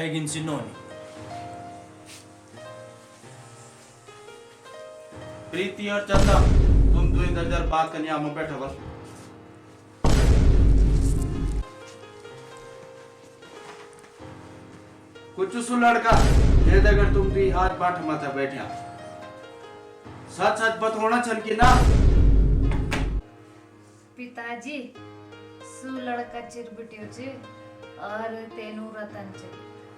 एक इंची नोनी प्रीति और चंदा तुम दो इधर इधर बात करने यहाँ में बैठो बस। कुछ सु लड़का ये अगर तुम दी आज बाट माथा बैठा सच सच बत होना चल की ना। पिताजी सु लड़का चिरबिटियो छे और तेनू रतन छे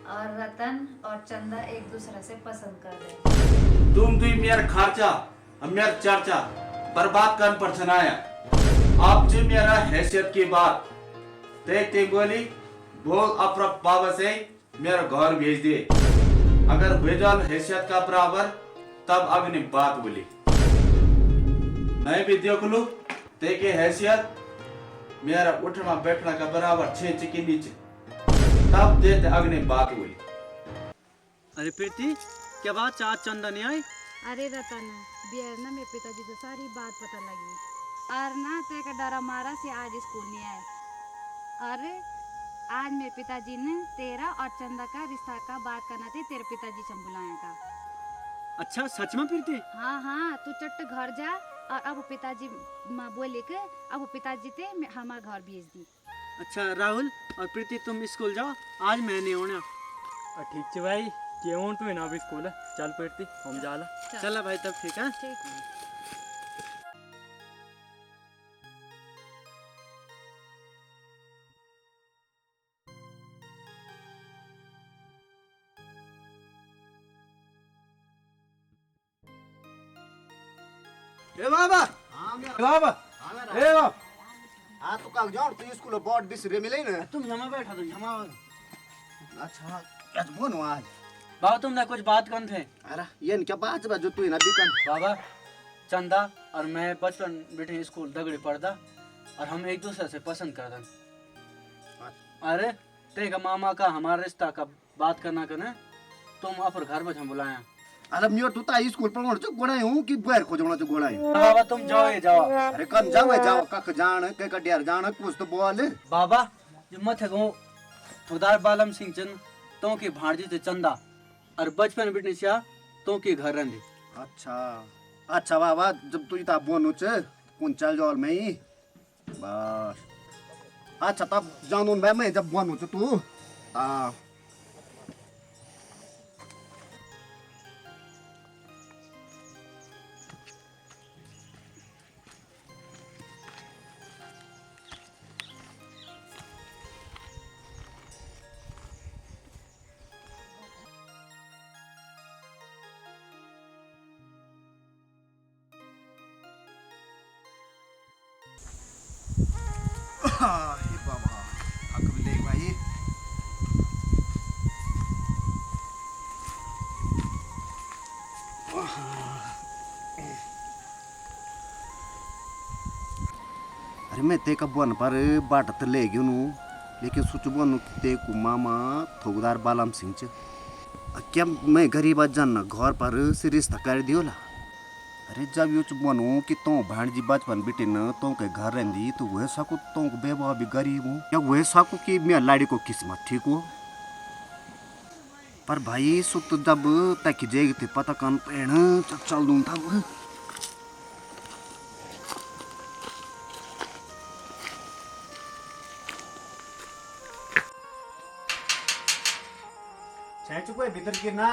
और रतन और चंदा एक दूसरे से पसंद कर रहे। तुम दुई मेरा खर्चा और मेरा चर्चा बर्बाद कर पर छनाया। आप जो मेरा हैसियत की बात ते बोली बोल अपना बाबा से मेरा घर भेज दे अगर भेजल हैसियत का बराबर तब अग्नि बात बोली मैं भी देख लू ते के हैसियत मेरा उठना बैठना का बराबर 6 इंच के नीचे तब देते अग्नि बात बोली। अरे प्रीति क्या बात आज चंदा नहीं आई? अरे रतन बियर ना मेरे पिताजी से सारी बात पता लगी और ना ते का डरा मारा से आज स्कूल नहीं आए। अरे आज मेरे पिताजी ने तेरा और चंदा का रिश्ता का बात करना थी तेरे पिताजी से बुलाया था। अच्छा सच में प्रीति? हाँ हाँ तू चट्ट घर जा और अब पिताजी माँ बोले के अब पिताजी ते हमारा घर भेज दी। अच्छा राहुल और प्रीति तुम स्कूल जाओ आज मैं नहीं होना। ठीक है भाई क्यों तू ना भी स्कूल चल प्रीति हम जाला। चला भाई तब ठीक है। ठीक ए बाबा ए बाबा ए बाबा आ तो का जाओ तो स्कूल बोर्ड बिसरे मिले ना। तुम यहाँ बैठा तुम यहाँ। अच्छा आज बोनो आज बाबा तुमने कुछ बात कर थे। अरे ये क्या बात है जो तू ना बिकन बाबा चंदा और मैं बचपन बैठे स्कूल दगड़ी पढ़ता और हम एक दूसरे से पसंद करते। अरे तेरे मामा का हमारा रिश्ता का बात करना करने तुम अपर घर में हम बुलाया। अरे मियो तू ता स्कूल पढ़ण छ गोड़ाई हूं कि बाहर खोजणा छ गोड़ाई। बाबा तुम जाओ ये जाओ। अरे कन जाओ कक जान के कटियार जान कुछ तो बोल। बाबा जो मथे गो ठगदार बालम सिंह चंद तो की भांजी थे चंदा और बचपन बिटने से तो की घर रंदी। अच्छा बाबा जब तू इता बोनु छ कौन चल जाओ मैं ही बस। अच्छा तब जानो मैं जब बोनु छ तू आ हे बाबा थक भी ले भाई। अरे मैं ते का बन पर बाट तो ले गयो नु लेकिन सोच बन ते को मामा ठगदार बालम सिंह च क्या मैं गरीब जन घर पर से रिश्ता कर दियो ला। अरे जब यो बनू कि तो भाणजी बचपन बिटे न तो के घर रही तो वह सकू तो बेबा भी गरीब हूँ या वह सकू कि मेरा लाड़ी को किस्मत ठीक हो। पर भाई सुत जब तक जेगी थे पता कन पेड़ चल दूं था वो। कोई भीतर की ना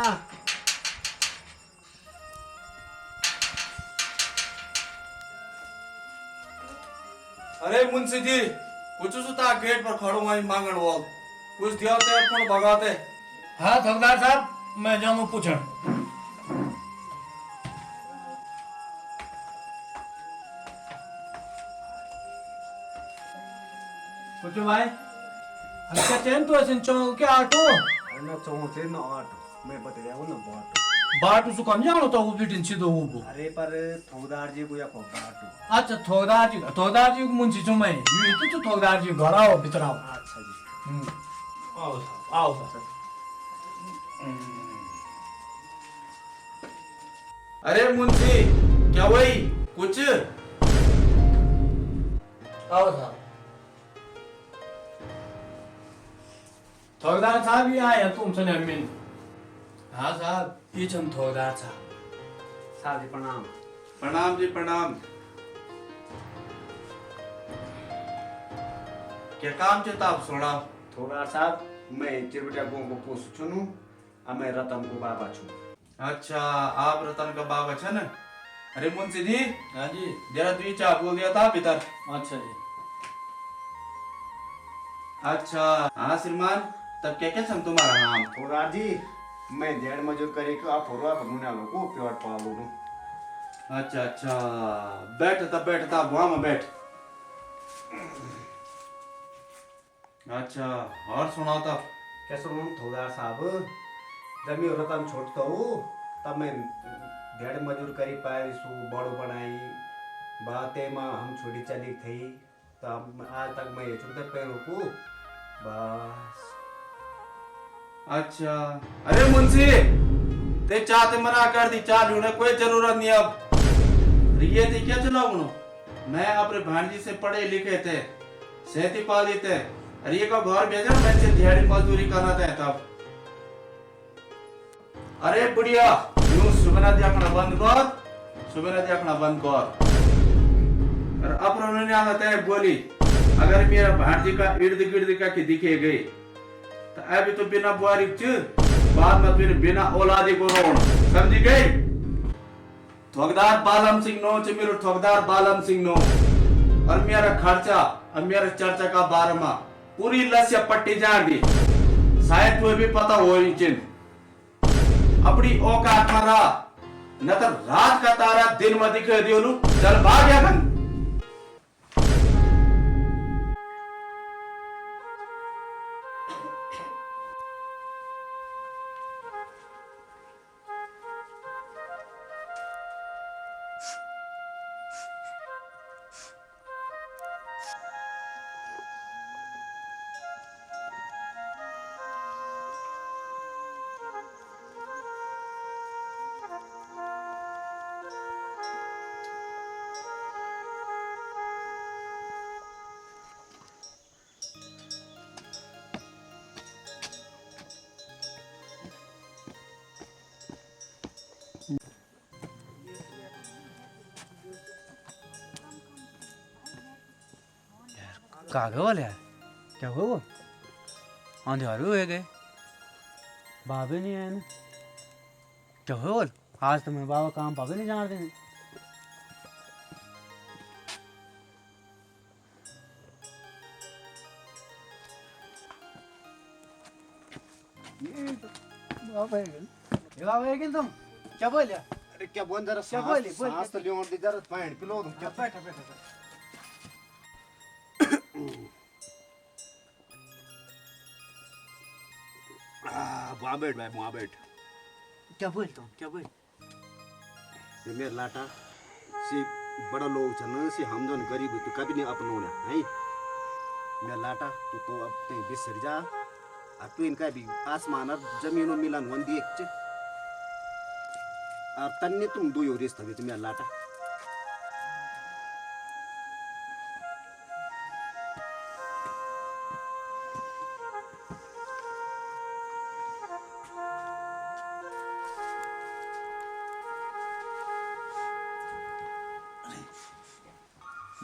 अरे मुंशी जी कुछ सुता गेट पर खड़ो वहीं मांगण वाल कुछ दिया ते फोन भगाते। हाँ ठगदार साहब मैं जाऊँ पूछण। कुछ भाई अच्छा चैन तो ऐसे चौ क्या आटो ना चौथे ना आटो मैं बता रहा हूँ ना बाटो बाटू सु कम जानो तो वो बिटिन सीधो वो। अरे पर ठगदार जी को या को बाटो। अच्छा ठगदार जी को मुंशी छु मैं ये तो ठगदार जी घर आओ भीतर आओ। अच्छा जी आओ साहब, आओ साहब। अरे मुंशी, क्या वही कुछ? आओ साहब। थोकदार साहब ही आए हैं तुमसे अमीन। हाँ साहब। ये चंद थोकदार साहब। साहब जी प्रणाम। प्रणाम जी प्रणाम। क्या काम चाहता आप सोना? थोड़ा साहब मैं चिरबटिया गाँव को पोस चुनू और मैं रतन को बाबा छू। अच्छा, आप रतन का बाबा छे न? अरे मुंशी जी, हाँ जी। जरा तू चाह बोल दिया था भीतर। अच्छा जी। अच्छा हाँ श्रीमान, तब क्या क्या छन तुम्हारा नाम? थोड़ा जी मैं डेढ़ मजूर करे को आप होरवा बनने वालों को प्योर पालो नु। अच्छा अच्छा, बैठ तब वहां में बैठ। अच्छा और सुनाओ तब। क्या सुनूं थोड़ा साहब, जब मैं रतन छोड़ता हूँ तब मैं डेढ़ मजूर करी पाए सु बड़ो बनाई बातें में हम छोड़ी चली थी तब आज तक मैं ये चुनते पैरों को बस। अच्छा अरे मुंशी, ते चाहते मना कर दी, चाह ढूंढने कोई जरूरत नहीं अब। ये थी क्या चलाऊं? मैं अपने भांजी से पढ़े लिखे थे, सेती पाली थे, अरे ये का घर भेजा मैं से दिहाड़ी मजदूरी करना था तब। अरे बुढ़िया, यूं सुबह देखना बंद कर, सुबह देखना बंद कर। और अब उन्होंने आता है बोली, अगर मेरा भांजी का इर्द गिर्द का की दिखे गई तो अभी तो बिना बुआरी बाद में फिर बिना औलादी को रोन, समझी गई? ठोकदार बालम सिंह नो च मेरो ठोकदार बालम सिंह नो, और मेरा खर्चा और मेरा चर्चा का बारे में पूरी लस्या पट्टी जान दी, शायद तुम्हें भी पता हो ही चिन्ह। अपनी औकात में रहा, न तो रात का तारा दिन में दिखे दियो लू, चल भाग गया बन। कहाँ गए वाले यार? क्या हुआ वो? अंधेरे हुए गए, बाबे नहीं आए ना। क्या हुआ बोल? आज तो मैं बाबा काम पावे नहीं जान रहे। तुम क्या बोले? अरे क्या बोल जरा क्या बोली? सांस तो लियो दे जरा पानी पिलो तुम क्या? बैठा बैठा। वहाँ बैठ भाई, वहाँ बैठ। क्या बोल तुम? क्या बोल? ये मेरे लाटा से बड़ा लोग छन से हम जन गरीब तो कभी नहीं अपनौना है। मेरे लाटा तो अब ते बिसर जा, और तू इनका भी आसमान और जमीनों मिलन वन दी एक और तन्ने तुम दो यो रिश्ता भी मेरे लाटा।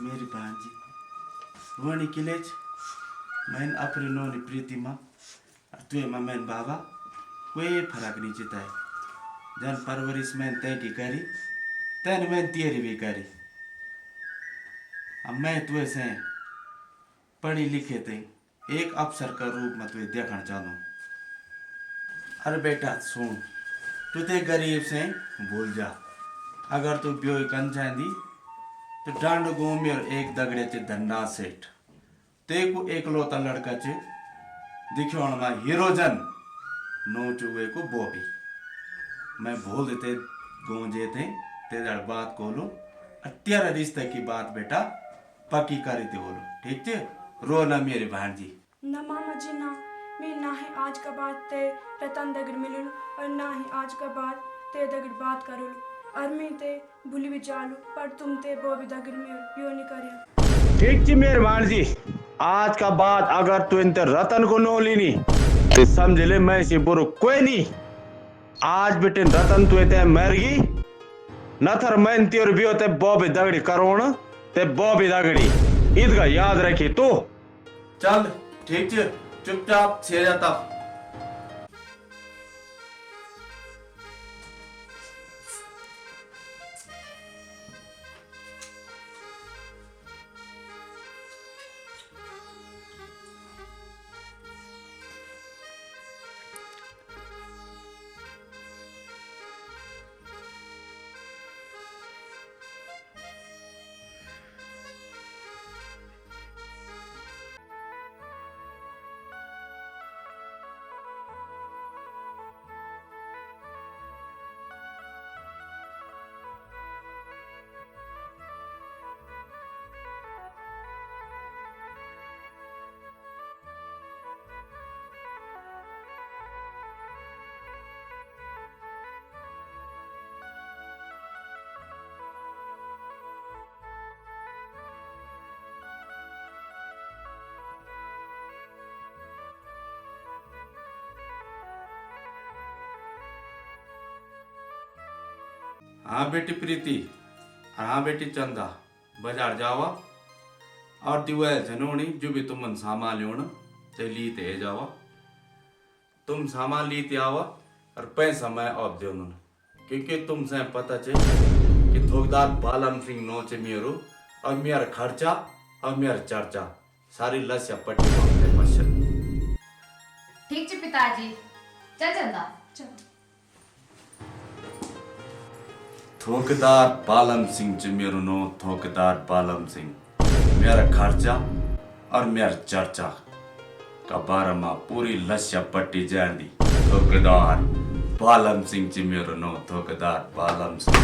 मेरी भांजी वणी किलेच मैंने अपने नौनी प्रीति माँ तुए माँ मैंने बाबा कोई फर्क नहीं चिता है। जन परवरिश मैंने तय की करी तैन मैंने तेरी भी करी। अब मैं तुए से पढ़ी लिखे थे एक अफसर का रूप में तुए देखना चाहूँ। अरे बेटा सुन, तू ते गरीब से भूल जा, अगर तू ब्योई कन चाहती तो डांड गाँव में एक दगड़े चे धन्ना सेठ ते को एकलौता लड़का चे दिखोण में हीरोजन नो चुए को बॉबी। मैं बोल देते गाँव जेते ते जड़ बात कोलो अत्यार रिश्ते की बात बेटा पक्की करी ते बोलो, ठीक चे? रो ना मेरी भांजी। ना मामा जी ना, मैं ना ही आज का बात ते रतन दगड़ मिलूं और ना ही आज का बात ते दगड़ बात करूं और मैं ते भूली भी जालू पर तुम ते बॉबी दगड़ में यो नहीं करे। ठीक जी मेहरबान जी, आज का बात अगर तू इन रतन को नो लीनी तो समझ ले मैं से बुरु कोई नहीं। आज बेटे रतन तू ते मरगी नथर मैं तेर भी होते बॉबी दगड़ी करोण ते बॉबी दगड़ी ईदगा याद रखी तू। चल ठीक है, चुपचाप छे जाता। हाँ बेटी प्रीति और हाँ बेटी चंदा, बाजार जावा और ट्यूबवेल जनोनी जो भी तुम सामान लेना ते लीते जावा। तुम सामान लीते आवा और पैसा मैं आप दे क्योंकि तुमसे पता चले कि थोकदार बालम सिंह नोचे मेरो और मेरा खर्चा और मेरा चर्चा सारी लस्या पट्टी मांगते पश्चिम। ठीक है पिताजी, चल चंदा चल। थोकदार बालम सिंह च मेरो नो थोकदार बालम सिंह मेरा खर्चा और मेरा चर्चा का बारे में पूरी लस्या पट्टी जान दी। थोकदार बालम सिंह च मेरो नो थोकदार बालम सिंह।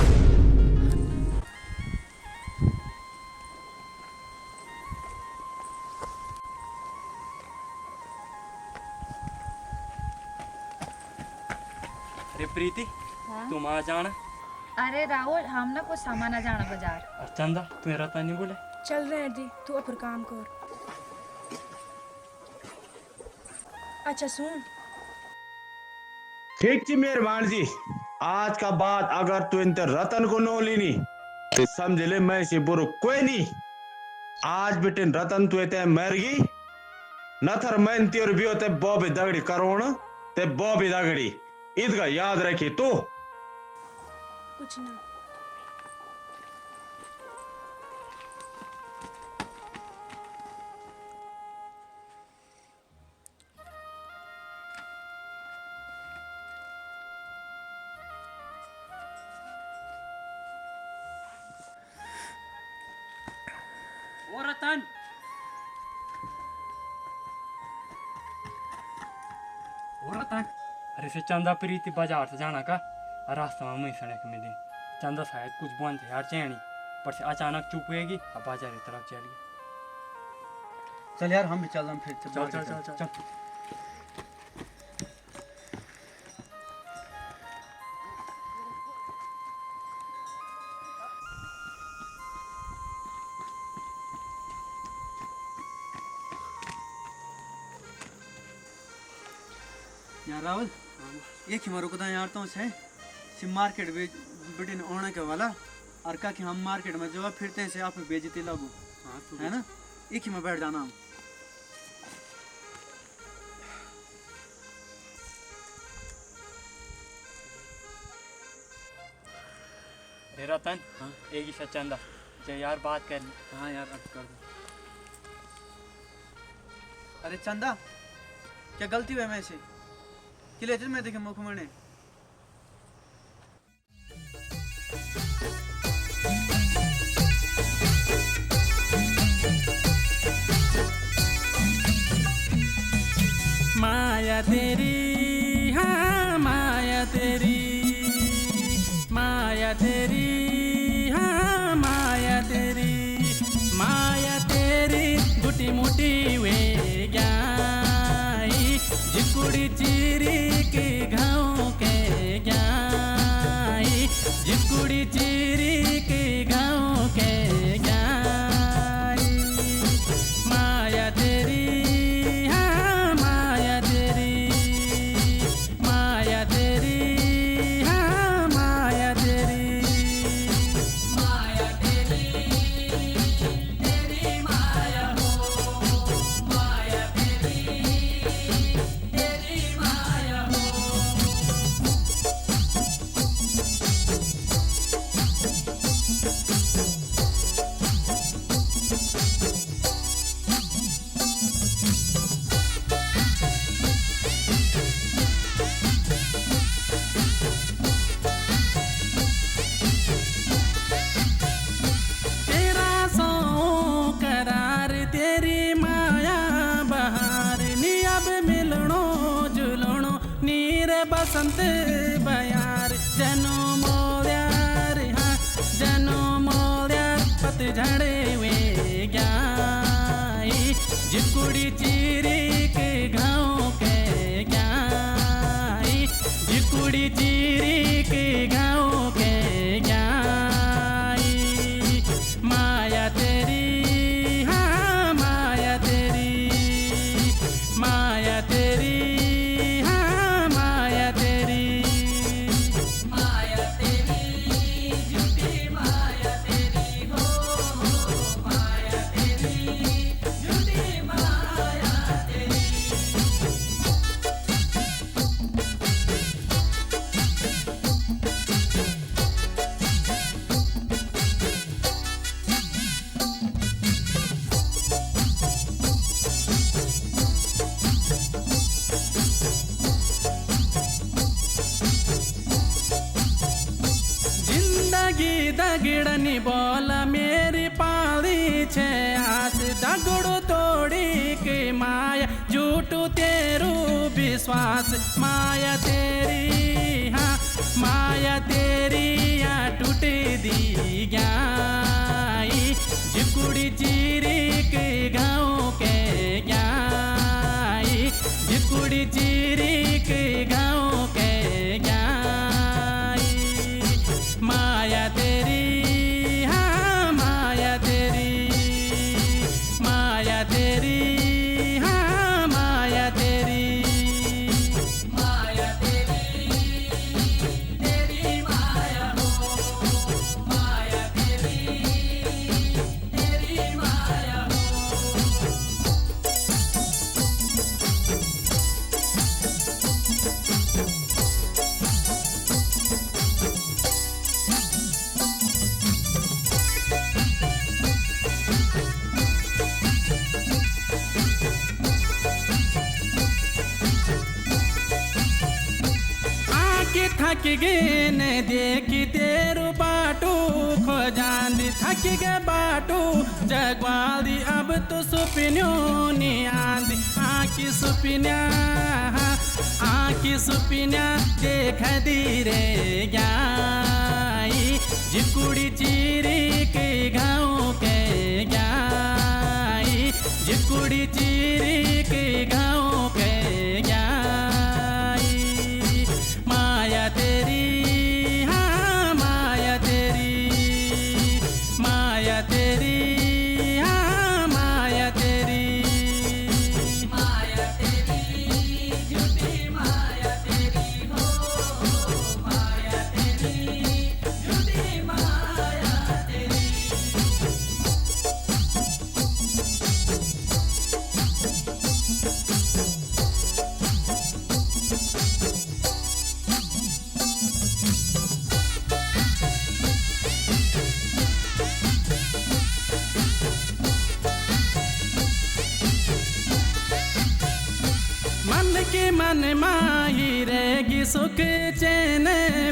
अरे प्रीति, तुम आ जाना। अरे राहुल, हम ना कुछ सामान आ जाना बाजार। और चंदा तू रतन नहीं बोले। चल रहे दी, तू अपन काम कर। अच्छा सुन। ठीक जी मेहरबान जी, आज का बात अगर तू इन रतन को नो लीनी तो समझ ले मैं से बुरु कोई नहीं। आज बेटे रतन तू ते मरगी नथर मैं तेर भी होते बॉबी दगड़ी करोण ते बॉबी दगड़ी ईदगा याद रखी तू। कुछ ना। ओ रतन, अरे से चंदा प्रीति बाजार से जाना का रास्ता में मुझे सड़क में दे। चंदा शायद कुछ बंद है यार चैनी पर से अचानक चुप हुएगी अब बाजार की तरफ चल गई। चल यार हम भी चल रहे फिर। चल चल चल चल, चल। यार राहुल, एक ही मारो कुदा यार तो है सी मार्केट बिटिन ओने के वाला और का कि हम मार्केट में जो फिरते हैं से आप बेइज्जती लागू है ना। एक ही में बैठ जाना हम। अरे रतन, एक ही से चंदा जो यार बात कर ली। हाँ यार अब कर दो। अरे चंदा, क्या गलती हुई मैं से कि लेते मैं देखे मुख मने। माया तेरी, हाँ माया तेरी, माया तेरी, हाँ माया तेरी, माया तेरी गुटी मुटी वे गई जिकुड़ी चिरी के गाँव के ज्ञाई माया तेरी हाँ माया तेरी माया तेरी हाँ माया तेरी माया तेरी तेरी माया हो माया तेरी तेरी माया हो तेरा सो करार तेरी माया बहार नी अब मिलणो जुलणो नीर बसंत बयार जनो मोल्यार हाँ जनो मोल्यार पतझड़ वे ज्ञाई जिकुड़ी चिरी के गाँव के ज्ञाई जिकुड़ी चिरी के गाँव के ज्ञाई माया तेरी हाँ माया तेरी माया तेरी हाँ माया तेरी माया तेरी झूठी माया तेरी हो माया तेरी झूठी माया तेरी जिंदगी दगड़नी बोला मेरी पाली छे आस दगड़ो तोड़ी के माया झूठू तेरू विश्वास माया तेरी हाँ माया तेरी या टूटे दी ज्ञाई जिकुड़ी चिरी के गाँव के ज्ञाई जिकुड़ी चिरी के गाँव के ज्ञाई माया तेरी हाँ माया तेरी माया तेरी हाँ माया तेरी माया तेरी तेरी माया हो माया तेरी तेरी माया हो आके थक गए न देखी तेरू बाटू खो जांदी थक गए बाटू जगवाली अब तो सुपिन्यों नी आंदी आकी सुपिन्या देख दी रे ज्ञाई जिकुड़ी चिरी के गाँव के ज्ञाई जिकुड़ी चिरी के गाँव के ज्ञाई माया तेरी हाँ माया तेरी माया तेरी हाँ माया तेरी माया तेरी झूठी माया तेरी हो माया तेरी झूठी माया तेरी मन के मन माही रहेगी सुख चैन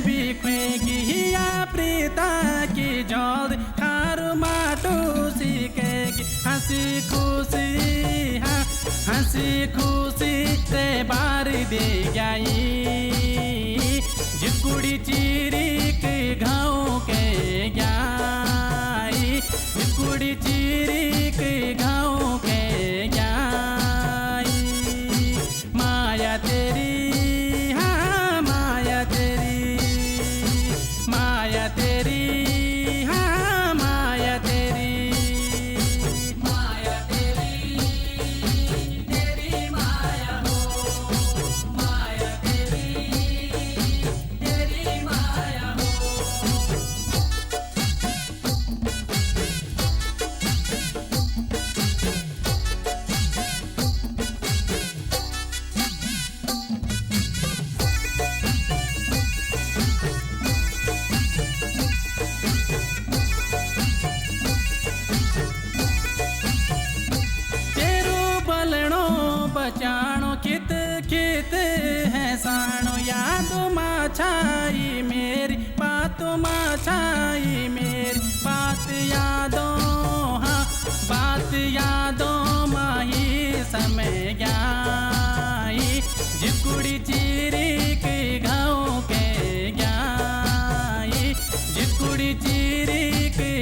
भी खुएगी हिया प्रीता की जोड़ खारू माटू सीखेगी हंसी खुशी हाँ हंसी खुशी से बार दे गई जिकुड़ी चिरी के गाँव के ज्ञाई जिकुड़ी चिरी के गाँव के ज्ञाई माया तेरी हाँ माया तेरी माया तेरी यादों हाँ बात यादों माही समय गई जिकुड़ी चीरी के घाव के गई जिकुड़ी चीरी के